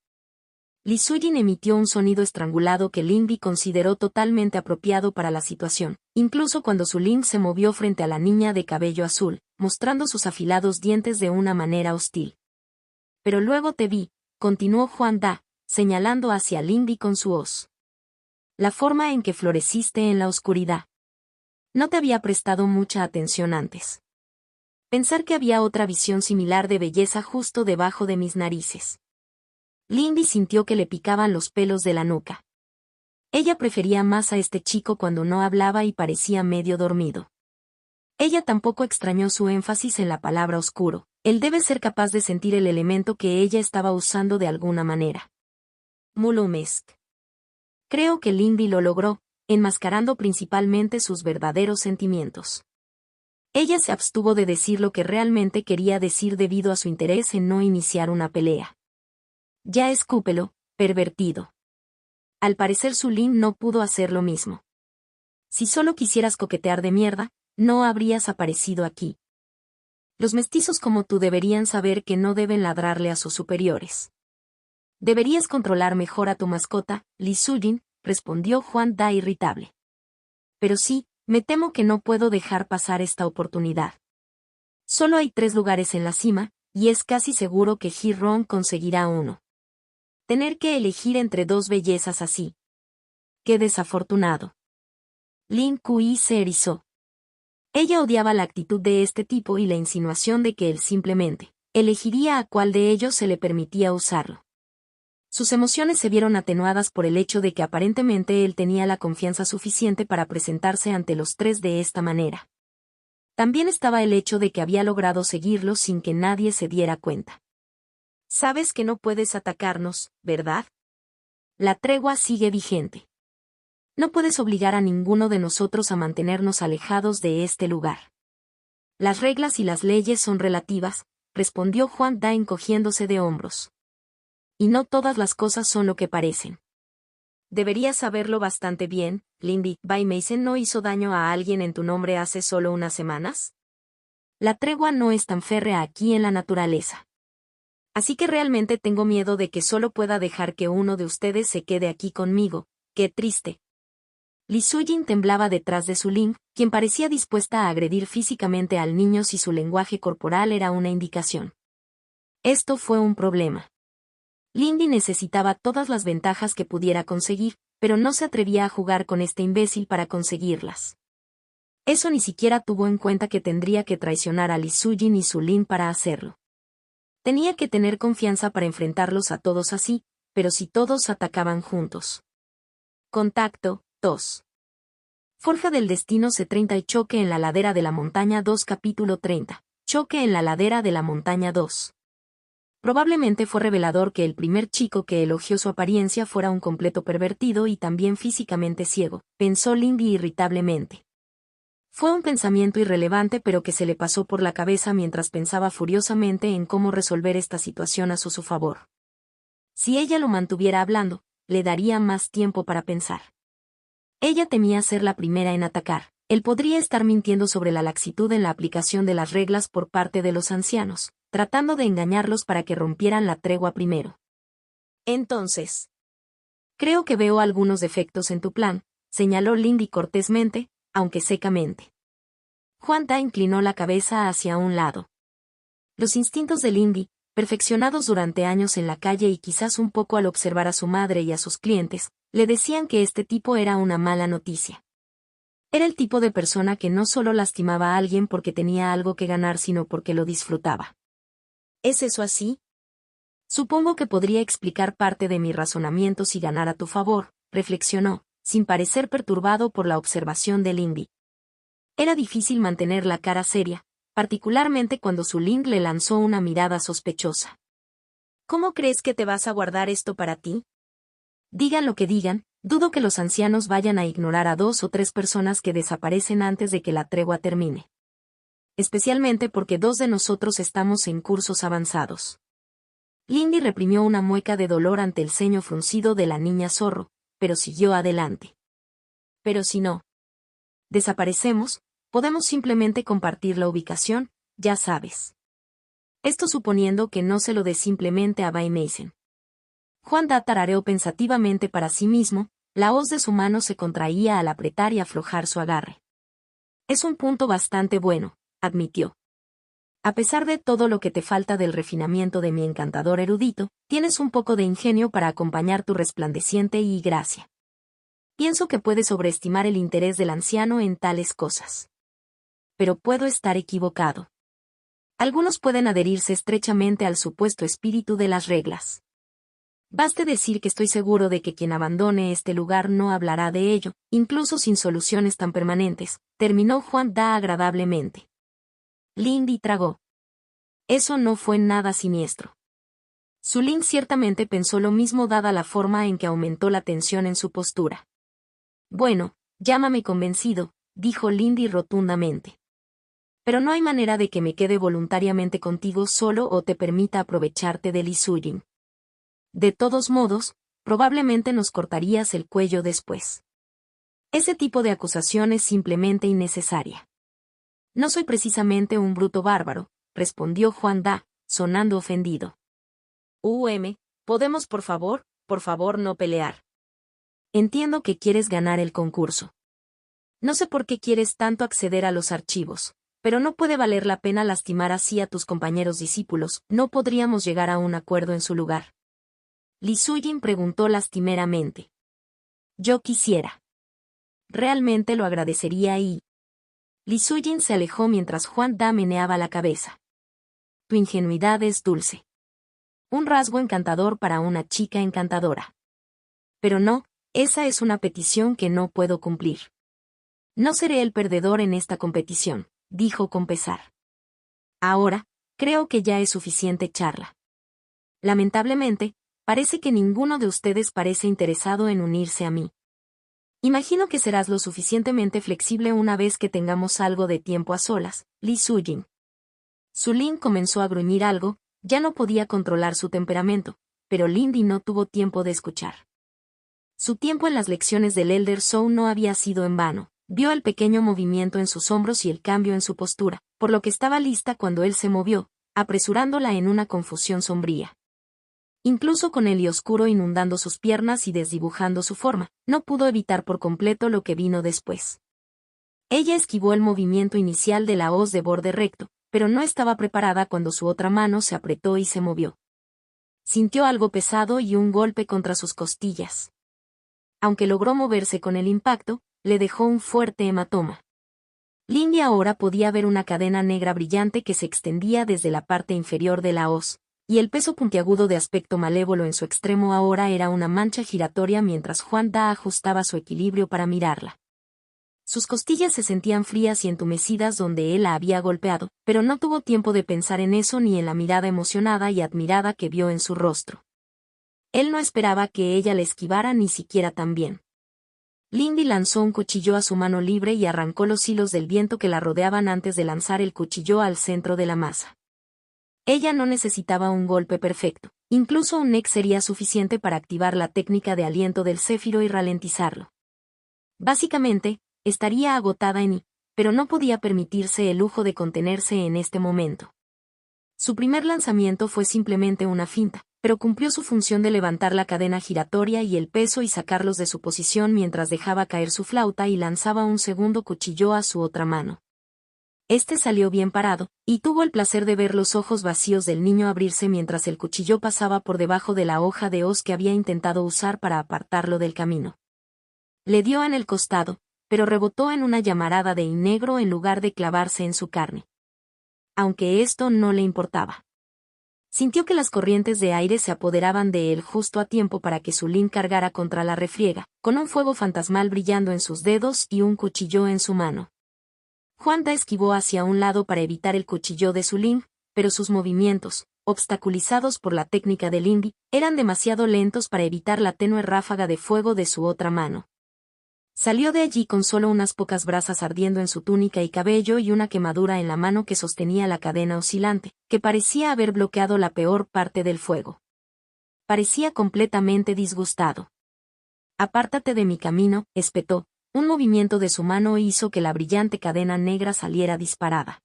Li Sujin emitió un sonido estrangulado que Lindy consideró totalmente apropiado para la situación, incluso cuando Sulin se movió frente a la niña de cabello azul, mostrando sus afilados dientes de una manera hostil. Pero luego te vi, continuó Huang Da, señalando hacia Lindy con su hoz. La forma en que floreciste en la oscuridad. No te había prestado mucha atención antes. Pensar que había otra visión similar de belleza justo debajo de mis narices. Lindy sintió que le picaban los pelos de la nuca. Ella prefería más a este chico cuando no hablaba y parecía medio dormido. Ella tampoco extrañó su énfasis en la palabra oscuro. Él debe ser capaz de sentir el elemento que ella estaba usando de alguna manera. Mulumesk. Creo que Lindy lo logró, enmascarando principalmente sus verdaderos sentimientos. Ella se abstuvo de decir lo que realmente quería decir debido a su interés en no iniciar una pelea. Ya escúpelo, pervertido. Al parecer Sulin no pudo hacer lo mismo. Si solo quisieras coquetear de mierda, no habrías aparecido aquí. Los mestizos como tú deberían saber que no deben ladrarle a sus superiores. Deberías controlar mejor a tu mascota, Li Sujin, respondió Huang Da irritable. Pero sí, Me temo que no puedo dejar pasar esta oportunidad. Solo hay 3 lugares en la cima, y es casi seguro que Hi-Ron conseguirá uno. Tener que elegir entre 2 bellezas así. Qué desafortunado. Lin Kui se erizó. Ella odiaba la actitud de este tipo y la insinuación de que él simplemente elegiría a cuál de ellos se le permitía usarlo. Sus emociones se vieron atenuadas por el hecho de que aparentemente él tenía la confianza suficiente para presentarse ante los 3 de esta manera. También estaba el hecho de que había logrado seguirlo sin que nadie se diera cuenta. Sabes que no puedes atacarnos, ¿verdad? La tregua sigue vigente. No puedes obligar a ninguno de nosotros a mantenernos alejados de este lugar. Las reglas y las leyes son relativas, respondió Huang Da encogiéndose de hombros. Y no todas las cosas son lo que parecen. Deberías saberlo bastante bien, Lindy. ¿Bai Meissen no hizo daño a alguien en tu nombre hace solo unas semanas? La tregua no es tan férrea aquí en la naturaleza. Así que realmente tengo miedo de que solo pueda dejar que uno de ustedes se quede aquí conmigo. ¡Qué triste! Li Sujin temblaba detrás de Su Ling, quien parecía dispuesta a agredir físicamente al niño si su lenguaje corporal era una indicación. Esto fue un problema. Lindy necesitaba todas las ventajas que pudiera conseguir, pero no se atrevía a jugar con este imbécil para conseguirlas. Eso ni siquiera tuvo en cuenta que tendría que traicionar a Li Sujin y Su Ling para hacerlo. Tenía que tener confianza para enfrentarlos a todos así, pero si todos atacaban juntos. Contacto, 2. Forja del Destino C30 y Choque en la Ladera de la Montaña 2 Capítulo 30. Choque en la Ladera de la Montaña 2. Probablemente fue revelador que el primer chico que elogió su apariencia fuera un completo pervertido y también físicamente ciego, pensó Lindy irritablemente. Fue un pensamiento irrelevante pero que se le pasó por la cabeza mientras pensaba furiosamente en cómo resolver esta situación a su favor. Si ella lo mantuviera hablando, le daría más tiempo para pensar. Ella temía ser la primera en atacar. Él podría estar mintiendo sobre la laxitud en la aplicación de las reglas por parte de los ancianos, tratando de engañarlos para que rompieran la tregua primero. Entonces, creo que veo algunos defectos en tu plan, señaló Lindy cortésmente, aunque secamente. Huang Da inclinó la cabeza hacia un lado. Los instintos de Lindy, perfeccionados durante años en la calle y quizás un poco al observar a su madre y a sus clientes, le decían que este tipo era una mala noticia. Era el tipo de persona que no solo lastimaba a alguien porque tenía algo que ganar sino porque lo disfrutaba. ¿Es eso así? Supongo que podría explicar parte de mi razonamiento si ganara a tu favor, reflexionó, sin parecer perturbado por la observación de Lindy. Era difícil mantener la cara seria, particularmente cuando Su Ling le lanzó una mirada sospechosa. ¿Cómo crees que te vas a guardar esto para ti? Digan lo que digan, dudo que los ancianos vayan a ignorar a 2 o 3 personas que desaparecen antes de que la tregua termine. Especialmente porque 2 de nosotros estamos en cursos avanzados. Lindy reprimió una mueca de dolor ante el ceño fruncido de la niña zorro, pero siguió adelante. Pero si no desaparecemos, podemos simplemente compartir la ubicación, ya sabes. Esto suponiendo que no se lo dé simplemente a Bai Meissen. Huang Da tarareó pensativamente para sí mismo, la hoz de su mano se contraía al apretar y aflojar su agarre. Es un punto bastante bueno, admitió. A pesar de todo lo que te falta del refinamiento de mi encantador erudito, tienes un poco de ingenio para acompañar tu resplandeciente y gracia. Pienso que puedes sobreestimar el interés del anciano en tales cosas. Pero puedo estar equivocado. Algunos pueden adherirse estrechamente al supuesto espíritu de las reglas. Baste decir que estoy seguro de que quien abandone este lugar no hablará de ello, incluso sin soluciones tan permanentes, terminó Huang Da agradablemente. Lindy tragó. Eso no fue nada siniestro. Su Ling ciertamente pensó lo mismo dada la forma en que aumentó la tensión en su postura. Bueno, llámame convencido, dijo Lindy rotundamente. Pero no hay manera de que me quede voluntariamente contigo solo o te permita aprovecharte de Li Sujin. De todos modos, probablemente nos cortarías el cuello después. Ese tipo de acusación es simplemente innecesaria. No soy precisamente un bruto bárbaro, respondió Huang Da, sonando ofendido. ¿Podemos por favor no pelear? Entiendo que quieres ganar el concurso. No sé por qué quieres tanto acceder a los archivos, pero no puede valer la pena lastimar así a tus compañeros discípulos, no podríamos llegar a un acuerdo en su lugar. Li Sujin preguntó lastimeramente. Yo quisiera. Realmente lo agradecería y... Li Sujin se alejó mientras Huang Da meneaba la cabeza. Tu ingenuidad es dulce. Un rasgo encantador para una chica encantadora. Pero no, esa es una petición que no puedo cumplir. No seré el perdedor en esta competición, dijo con pesar. Ahora, creo que ya es suficiente charla. Lamentablemente, parece que ninguno de ustedes parece interesado en unirse a mí. Imagino que serás lo suficientemente flexible una vez que tengamos algo de tiempo a solas, Li Sujin. Su Lin comenzó a gruñir algo, ya no podía controlar su temperamento, pero Lindy no tuvo tiempo de escuchar. Su tiempo en las lecciones del Elder Zhou no había sido en vano. Vio el pequeño movimiento en sus hombros y el cambio en su postura, por lo que estaba lista cuando él se movió, apresurándola en una confusión sombría. Incluso con el oscuro inundando sus piernas y desdibujando su forma, no pudo evitar por completo lo que vino después. Ella esquivó el movimiento inicial de la hoz de borde recto, pero no estaba preparada cuando su otra mano se apretó y se movió. Sintió algo pesado y un golpe contra sus costillas. Aunque logró moverse con el impacto, le dejó un fuerte hematoma. Lindy ahora podía ver una cadena negra brillante que se extendía desde la parte inferior de la hoz, y el peso puntiagudo de aspecto malévolo en su extremo ahora era una mancha giratoria mientras Huang Da ajustaba su equilibrio para mirarla. Sus costillas se sentían frías y entumecidas donde él la había golpeado, pero no tuvo tiempo de pensar en eso ni en la mirada emocionada y admirada que vio en su rostro. Él no esperaba que ella le esquivara ni siquiera tan bien. Lindy lanzó un cuchillo a su mano libre y arrancó los hilos del viento que la rodeaban antes de lanzar el cuchillo al centro de la masa. Ella no necesitaba un golpe perfecto, incluso un nek sería suficiente para activar la técnica de aliento del céfiro y ralentizarlo. Básicamente, estaría agotada en I, pero no podía permitirse el lujo de contenerse en este momento. Su primer lanzamiento fue simplemente una finta, pero cumplió su función de levantar la cadena giratoria y el peso y sacarlos de su posición mientras dejaba caer su flauta y lanzaba un segundo cuchillo a su otra mano. Este salió bien parado, y tuvo el placer de ver los ojos vacíos del niño abrirse mientras el cuchillo pasaba por debajo de la hoja de hoz que había intentado usar para apartarlo del camino. Le dio en el costado, pero rebotó en una llamarada de negro en lugar de clavarse en su carne. Aunque esto no le importaba. Sintió que las corrientes de aire se apoderaban de él justo a tiempo para que su Lin cargara contra la refriega, con un fuego fantasmal brillando en sus dedos y un cuchillo en su mano. Huang Da esquivó hacia un lado para evitar el cuchillo de su Lin, pero sus movimientos, obstaculizados por la técnica de Lindy, eran demasiado lentos para evitar la tenue ráfaga de fuego de su otra mano. Salió de allí con solo unas pocas brasas ardiendo en su túnica y cabello y una quemadura en la mano que sostenía la cadena oscilante, que parecía haber bloqueado la peor parte del fuego. Parecía completamente disgustado. Apártate de mi camino, espetó. Un movimiento de su mano hizo que la brillante cadena negra saliera disparada.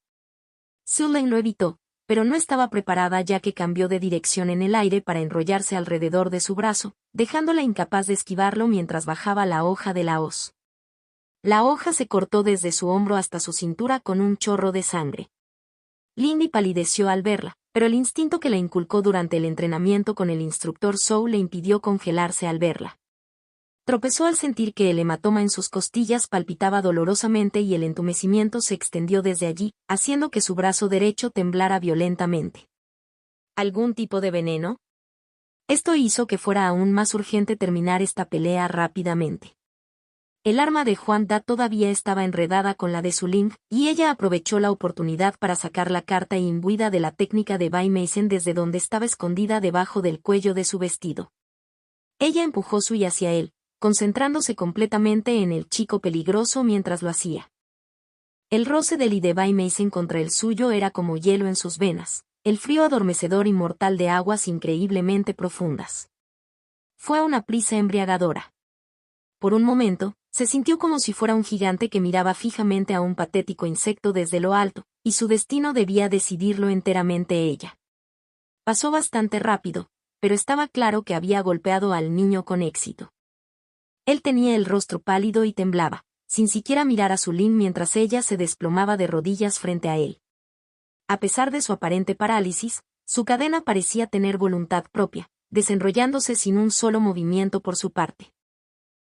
Sulen lo evitó, pero no estaba preparada ya que cambió de dirección en el aire para enrollarse alrededor de su brazo, dejándola incapaz de esquivarlo mientras bajaba la hoja de la hoz. La hoja se cortó desde su hombro hasta su cintura con un chorro de sangre. Lindy palideció al verla, pero el instinto que le inculcó durante el entrenamiento con el instructor Zhou le impidió congelarse al verla. Tropezó al sentir que el hematoma en sus costillas palpitaba dolorosamente y el entumecimiento se extendió desde allí, haciendo que su brazo derecho temblara violentamente. ¿Algún tipo de veneno? Esto hizo que fuera aún más urgente terminar esta pelea rápidamente. El arma de Huang Da todavía estaba enredada con la de su Ling, y ella aprovechó la oportunidad para sacar la carta imbuida de la técnica de Bai Meissen desde donde estaba escondida debajo del cuello de su vestido. Ella empujó su y hacia él, concentrándose completamente en el chico peligroso mientras lo hacía. El roce del de Bai Meissen contra el suyo era como hielo en sus venas, el frío adormecedor y mortal de aguas increíblemente profundas. Fue una prisa embriagadora. Por un momento, se sintió como si fuera un gigante que miraba fijamente a un patético insecto desde lo alto, y su destino debía decidirlo enteramente ella. Pasó bastante rápido, pero estaba claro que había golpeado al niño con éxito. Él tenía el rostro pálido y temblaba, sin siquiera mirar a Su Ling mientras ella se desplomaba de rodillas frente a él. A pesar de su aparente parálisis, su cadena parecía tener voluntad propia, desenrollándose sin un solo movimiento por su parte.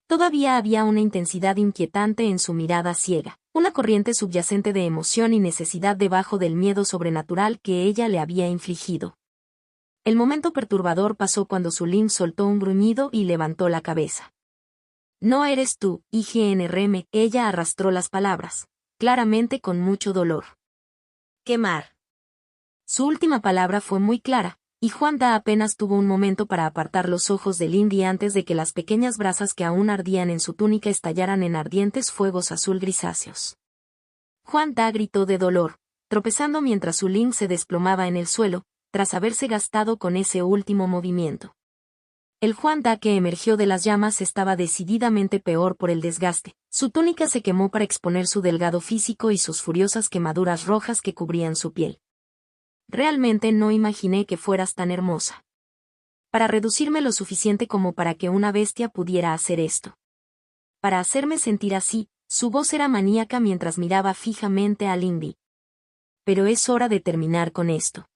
Todavía había una intensidad inquietante en su mirada ciega, una corriente subyacente de emoción y necesidad debajo del miedo sobrenatural que ella le había infligido. El momento perturbador pasó cuando Su Ling soltó un gruñido y levantó la cabeza. No eres tú, IGNRM, ella arrastró las palabras, claramente con mucho dolor. Quemar. Su última palabra fue muy clara, y Huang Da apenas tuvo un momento para apartar los ojos de Lindy antes de que las pequeñas brasas que aún ardían en su túnica estallaran en ardientes fuegos azul grisáceos. Huang Da gritó de dolor, tropezando mientras Su Ling se desplomaba en el suelo, tras haberse gastado con ese último movimiento. El Huang Da que emergió de las llamas estaba decididamente peor por el desgaste. Su túnica se quemó para exponer su delgado físico y sus furiosas quemaduras rojas que cubrían su piel. Realmente no imaginé que fueras tan hermosa. Para reducirme lo suficiente como para que una bestia pudiera hacer esto. Para hacerme sentir así, su voz era maníaca mientras miraba fijamente a Lindy. Pero es hora de terminar con esto.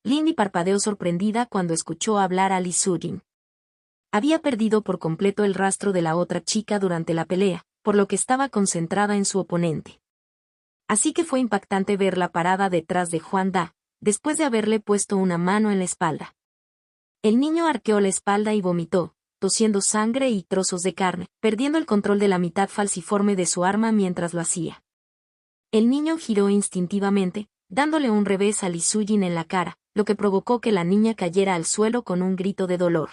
Lindy parpadeó sorprendida cuando escuchó hablar a Li Sujin. Había perdido por completo el rastro de la otra chica durante la pelea, por lo que estaba concentrada en su oponente. Así que fue impactante verla parada detrás de Huang Da, después de haberle puesto una mano en la espalda. El niño arqueó la espalda y vomitó, tosiendo sangre y trozos de carne, perdiendo el control de la mitad falciforme de su arma mientras lo hacía. El niño giró instintivamente, dándole un revés a Li Sujin en la cara, lo que provocó que la niña cayera al suelo con un grito de dolor.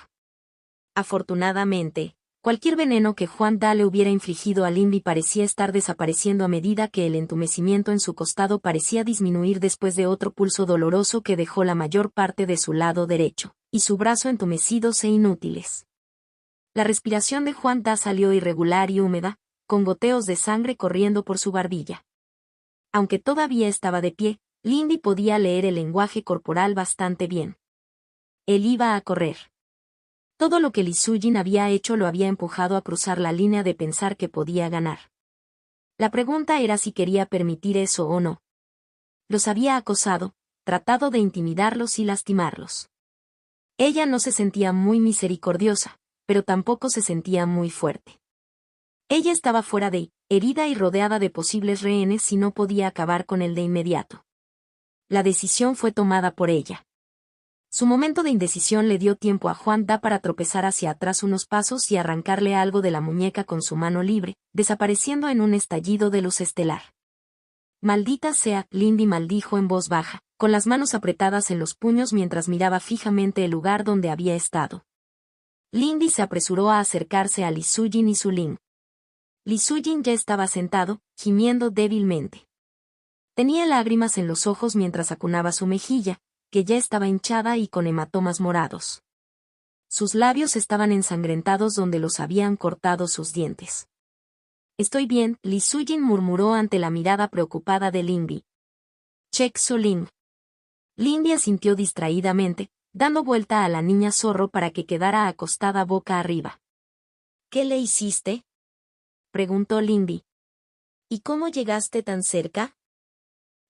Afortunadamente, cualquier veneno que Huang Da le hubiera infligido a Lindy parecía estar desapareciendo a medida que el entumecimiento en su costado parecía disminuir después de otro pulso doloroso que dejó la mayor parte de su lado derecho, y su brazo entumecidos e inútiles. La respiración de Huang Da salió irregular y húmeda, con goteos de sangre corriendo por su barbilla. Aunque todavía estaba de pie, Lindy podía leer el lenguaje corporal bastante bien. Él iba a correr. Todo lo que Li Sujin había hecho lo había empujado a cruzar la línea de pensar que podía ganar. La pregunta era si quería permitir eso o no. Los había acosado, tratado de intimidarlos y lastimarlos. Ella no se sentía muy misericordiosa, pero tampoco se sentía muy fuerte. Ella estaba fuera de, herida y rodeada de posibles rehenes y no podía acabar con él de inmediato. La decisión fue tomada por ella. Su momento de indecisión le dio tiempo a Huang Da para tropezar hacia atrás unos pasos y arrancarle algo de la muñeca con su mano libre, desapareciendo en un estallido de luz estelar. Maldita sea, Lindy maldijo en voz baja, con las manos apretadas en los puños mientras miraba fijamente el lugar donde había estado. Lindy se apresuró a acercarse a Li Sujin y Su Ling. Li Sujin ya estaba sentado, gimiendo débilmente. Tenía lágrimas en los ojos mientras acunaba su mejilla, que ya estaba hinchada y con hematomas morados. Sus labios estaban ensangrentados donde los habían cortado sus dientes. Estoy bien, Li Sujin murmuró ante la mirada preocupada de Lindy. Check Su Ling. Lindy asintió distraídamente, dando vuelta a la niña zorro para que quedara acostada boca arriba. ¿Qué le hiciste?, preguntó Lindy. ¿Y cómo llegaste tan cerca?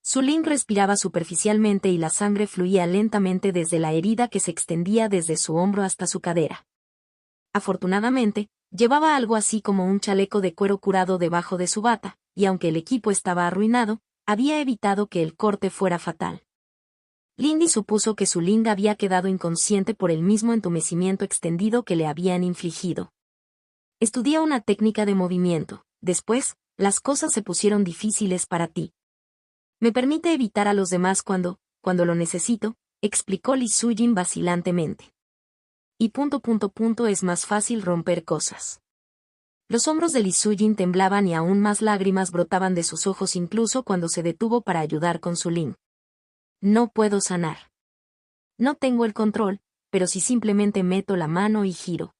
Su Ling respiraba superficialmente y la sangre fluía lentamente desde la herida que se extendía desde su hombro hasta su cadera. Afortunadamente, llevaba algo así como un chaleco de cuero curado debajo de su bata, y aunque el equipo estaba arruinado, había evitado que el corte fuera fatal. Lindy supuso que Su Ling había quedado inconsciente por el mismo entumecimiento extendido que le habían infligido. Estudia una técnica de movimiento, después, las cosas se pusieron difíciles para ti. Me permite evitar a los demás cuando lo necesito, explicó Li Sujin vacilantemente. Y es más fácil romper cosas. Los hombros de Li Sujin temblaban y aún más lágrimas brotaban de sus ojos incluso cuando se detuvo para ayudar con Su Ling. No puedo sanar. No tengo el control, pero si simplemente meto la mano y giro.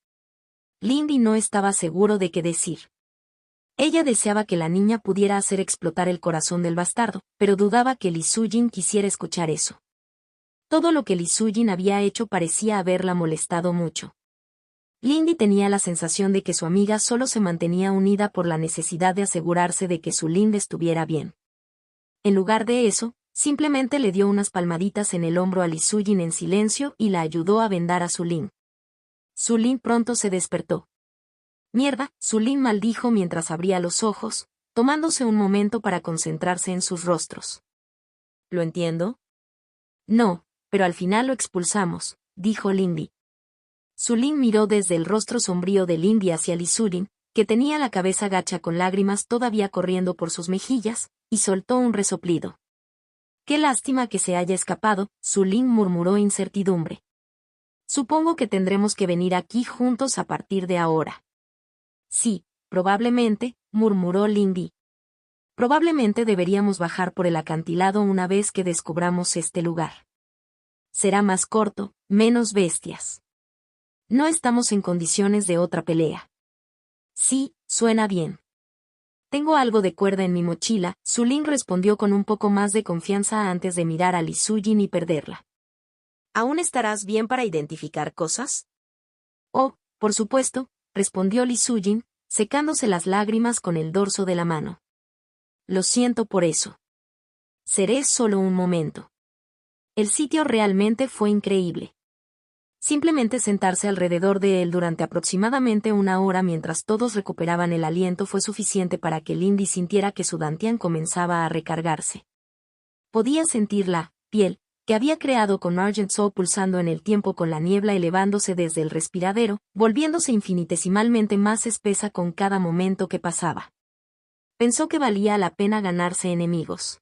Lindy no estaba seguro de qué decir. Ella deseaba que la niña pudiera hacer explotar el corazón del bastardo, pero dudaba que Li Sujin quisiera escuchar eso. Todo lo que Li Sujin había hecho parecía haberla molestado mucho. Lindy tenía la sensación de que su amiga solo se mantenía unida por la necesidad de asegurarse de que su Lin estuviera bien. En lugar de eso, simplemente le dio unas palmaditas en el hombro a Lee Soo-jin en silencio y la ayudó a vendar a Su Lin. Su Lin pronto se despertó. Mierda, Su Lin maldijo mientras abría los ojos, tomándose un momento para concentrarse en sus rostros. ¿Lo entiendo? No, pero al final lo expulsamos, dijo Lindy. Su Lin miró desde el rostro sombrío de Lindy hacia Lee Soo-jin, que tenía la cabeza gacha con lágrimas todavía corriendo por sus mejillas, y soltó un resoplido. Qué lástima que se haya escapado, Su Lin murmuró incertidumbre. Supongo que tendremos que venir aquí juntos a partir de ahora. Sí, probablemente, murmuró Lindy. Probablemente deberíamos bajar por el acantilado una vez que descubramos este lugar. Será más corto, menos bestias. No estamos en condiciones de otra pelea. Sí, suena bien. Tengo algo de cuerda en mi mochila, Su Lin respondió con un poco más de confianza antes de mirar a Lee Soo-jin y perderla. ¿Aún estarás bien para identificar cosas? Oh, por supuesto, respondió Lee Soo-jin, secándose las lágrimas con el dorso de la mano. Lo siento por eso. Seré solo un momento. El sitio realmente fue increíble. Simplemente sentarse alrededor de él durante aproximadamente una hora mientras todos recuperaban el aliento fue suficiente para que Lindy sintiera que su dantian comenzaba a recargarse. Podía sentir la piel que había creado con Argent Soul pulsando en el tiempo con la niebla elevándose desde el respiradero, volviéndose infinitesimalmente más espesa con cada momento que pasaba. Pensó que valía la pena ganarse enemigos.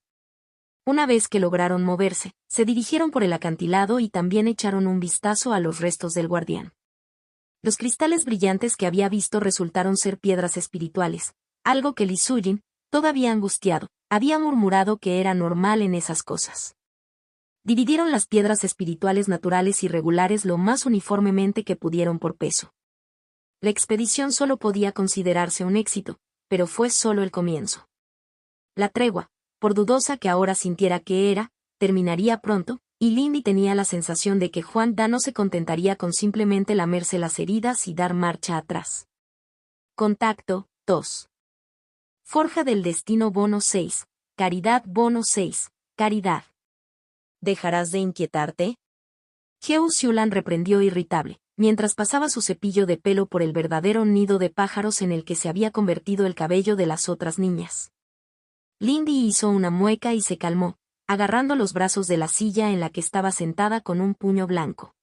Una vez que lograron moverse, se dirigieron por el acantilado y también echaron un vistazo a los restos del guardián. Los cristales brillantes que había visto resultaron ser piedras espirituales, algo que Lee Soo-jin, todavía angustiado, había murmurado que era normal en esas cosas. Dividieron las piedras espirituales naturales y regulares lo más uniformemente que pudieron por peso. La expedición solo podía considerarse un éxito, pero fue solo el comienzo. La tregua, por dudosa que ahora sintiera que era, terminaría pronto, y Lindy tenía la sensación de que Huang Da no se contentaría con simplemente lamerse las heridas y dar marcha atrás. Contacto, 2. Forja del Destino Bono 6, Caridad Bono 6, Caridad. ¿Dejarás de inquietarte? Heo Xiulan reprendió irritable, mientras pasaba su cepillo de pelo por el verdadero nido de pájaros en el que se había convertido el cabello de las otras niñas. Lindy hizo una mueca y se calmó, agarrando los brazos de la silla en la que estaba sentada con un puño blanco.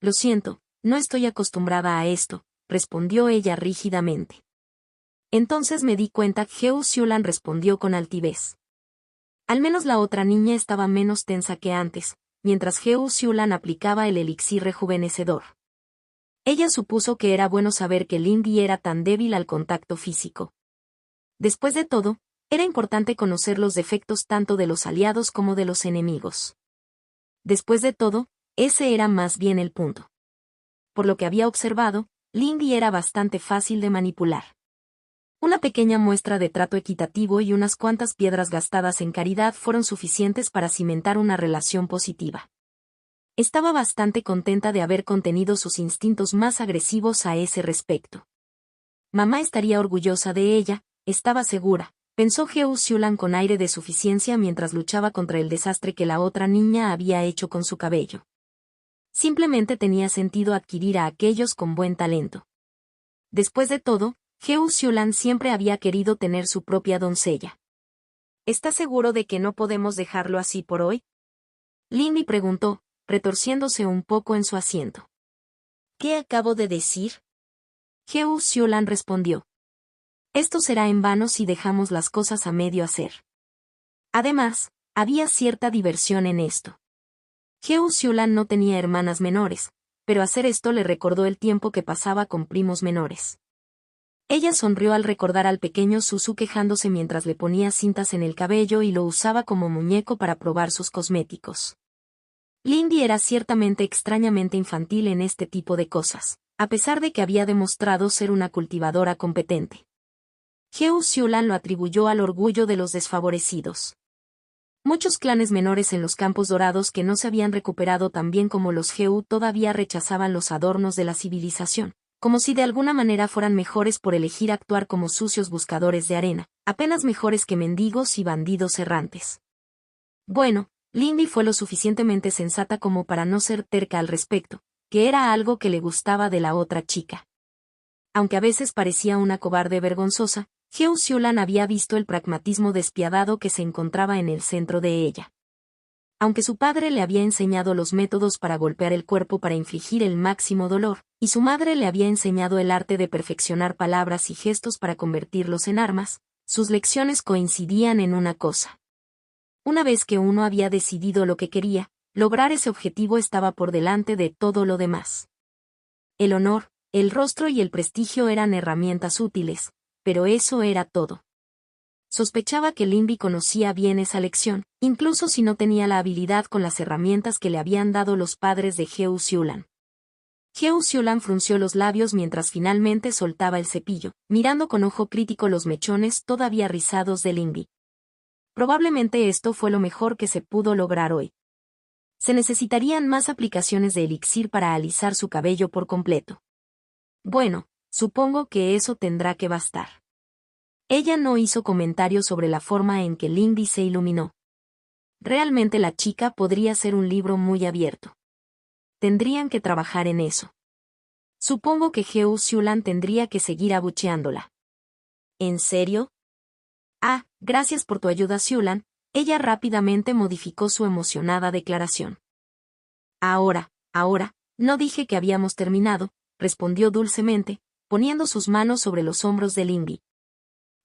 Lo siento, no estoy acostumbrada a esto, respondió ella rígidamente. Entonces me di cuenta, Heo Xiulan respondió con altivez. Al menos la otra niña estaba menos tensa que antes, mientras Heo Xiulan aplicaba el elixir rejuvenecedor. Ella supuso que era bueno saber que Lindy era tan débil al contacto físico. Después de todo, era importante conocer los defectos tanto de los aliados como de los enemigos. Después de todo, ese era más bien el punto. Por lo que había observado, Lindy era bastante fácil de manipular. Una pequeña muestra de trato equitativo y unas cuantas piedras gastadas en caridad fueron suficientes para cimentar una relación positiva. Estaba bastante contenta de haber contenido sus instintos más agresivos a ese respecto. Mamá estaría orgullosa de ella, estaba segura, pensó Heo Xiulan con aire de suficiencia mientras luchaba contra el desastre que la otra niña había hecho con su cabello. Simplemente tenía sentido adquirir a aquellos con buen talento. Después de todo, Heo Xiulan siempre había querido tener su propia doncella. ¿Estás seguro de que no podemos dejarlo así por hoy? Lindy preguntó, retorciéndose un poco en su asiento. ¿Qué acabo de decir? Heo Xiulan respondió. Esto será en vano si dejamos las cosas a medio hacer. Además, había cierta diversión en esto. Heo Xiulan no tenía hermanas menores, pero hacer esto le recordó el tiempo que pasaba con primos menores. Ella sonrió al recordar al pequeño Suzu quejándose mientras le ponía cintas en el cabello y lo usaba como muñeco para probar sus cosméticos. Lindy era ciertamente extrañamente infantil en este tipo de cosas, a pesar de que había demostrado ser una cultivadora competente. Heo Xiulan lo atribuyó al orgullo de los desfavorecidos. Muchos clanes menores en los Campos Dorados que no se habían recuperado tan bien como los Heu todavía rechazaban los adornos de la civilización, Como si de alguna manera fueran mejores por elegir actuar como sucios buscadores de arena, apenas mejores que mendigos y bandidos errantes. Bueno, Lindy fue lo suficientemente sensata como para no ser terca al respecto, que era algo que le gustaba de la otra chica. Aunque a veces parecía una cobarde vergonzosa, Heo Xiulan había visto el pragmatismo despiadado que se encontraba en el centro de ella. Aunque su padre le había enseñado los métodos para golpear el cuerpo para infligir el máximo dolor, y su madre le había enseñado el arte de perfeccionar palabras y gestos para convertirlos en armas, sus lecciones coincidían en una cosa. Una vez que uno había decidido lo que quería, lograr ese objetivo estaba por delante de todo lo demás. El honor, el rostro y el prestigio eran herramientas útiles, pero eso era todo. Sospechaba que Lindy conocía bien esa lección, incluso si no tenía la habilidad con las herramientas que le habían dado los padres de Heo Xiulan. Heo Xiulan frunció los labios mientras finalmente soltaba el cepillo, mirando con ojo crítico los mechones todavía rizados de Lindy. Probablemente esto fue lo mejor que se pudo lograr hoy. Se necesitarían más aplicaciones de elixir para alisar su cabello por completo. Bueno, supongo que eso tendrá que bastar. Ella no hizo comentarios sobre la forma en que Lindy se iluminó. Realmente la chica podría ser un libro muy abierto. Tendrían que trabajar en eso. Supongo que Heo Xiulan tendría que seguir abucheándola. ¿En serio? Ah, gracias por tu ayuda, Xiulan. Ella rápidamente modificó su emocionada declaración. Ahora, no dije que habíamos terminado, respondió dulcemente, poniendo sus manos sobre los hombros de Lindy.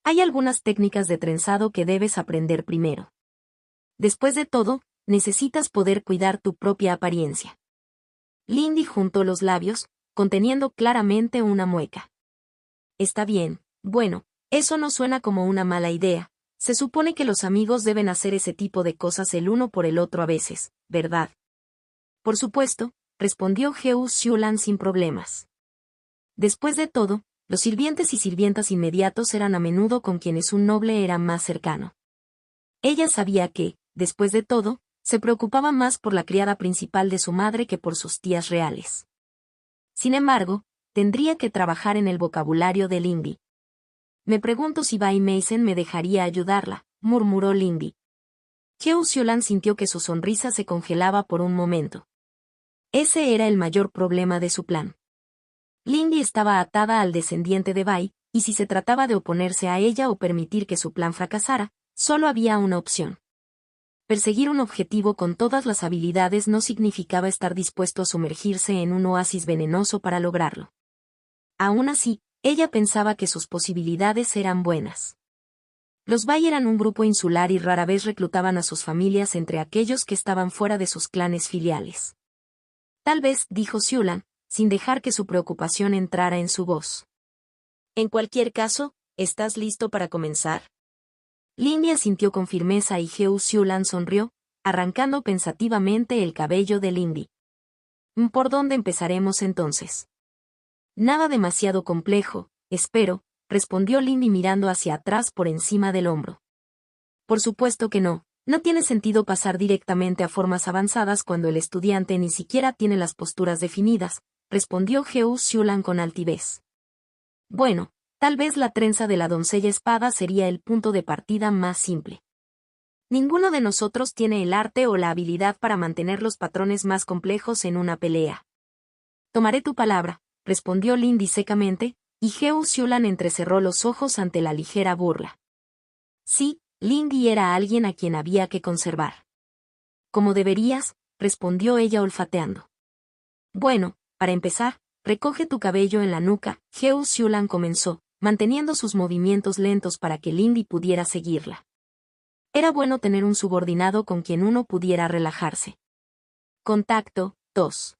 Hay algunas técnicas de trenzado que debes aprender primero. Después de todo, necesitas poder cuidar tu propia apariencia. Lindy juntó los labios, conteniendo claramente una mueca. Está bien, bueno, eso no suena como una mala idea. Se supone que los amigos deben hacer ese tipo de cosas el uno por el otro a veces, ¿verdad? Por supuesto, respondió Heo Xiulan sin problemas. Después de todo, los sirvientes y sirvientas inmediatos eran a menudo con quienes un noble era más cercano. Ella sabía que, después de todo, se preocupaba más por la criada principal de su madre que por sus tías reales. Sin embargo, tendría que trabajar en el vocabulario de Lindy. Me pregunto si Bai Meisen me dejaría ayudarla, murmuró Lindy. Heo Xiulan sintió que su sonrisa se congelaba por un momento. Ese era el mayor problema de su plan. Lindy estaba atada al descendiente de Bai, y si se trataba de oponerse a ella o permitir que su plan fracasara, solo había una opción. Perseguir un objetivo con todas las habilidades no significaba estar dispuesto a sumergirse en un oasis venenoso para lograrlo. Aún así, ella pensaba que sus posibilidades eran buenas. Los Bai eran un grupo insular y rara vez reclutaban a sus familias entre aquellos que estaban fuera de sus clanes filiales. Tal vez, dijo Xiulan, sin dejar que su preocupación entrara en su voz. En cualquier caso, ¿estás listo para comenzar? Lindy asintió con firmeza y Heo Xiulan sonrió, arrancando pensativamente el cabello de Lindy. ¿Por dónde empezaremos entonces? Nada demasiado complejo, espero, respondió Lindy mirando hacia atrás por encima del hombro. Por supuesto que no. No tiene sentido pasar directamente a formas avanzadas cuando el estudiante ni siquiera tiene las posturas definidas, respondió Heo Xiulan con altivez. Bueno, tal vez la trenza de la doncella espada sería el punto de partida más simple. Ninguno de nosotros tiene el arte o la habilidad para mantener los patrones más complejos en una pelea. Tomaré tu palabra, respondió Lindy secamente, y Heo Xiulan entrecerró los ojos ante la ligera burla. Sí, Lindy era alguien a quien había que conservar. Como deberías, respondió ella olfateando. Bueno, para empezar, recoge tu cabello en la nuca, Heo Xiulan comenzó, manteniendo sus movimientos lentos para que Lindy pudiera seguirla. Era bueno tener un subordinado con quien uno pudiera relajarse. Contacto, tos.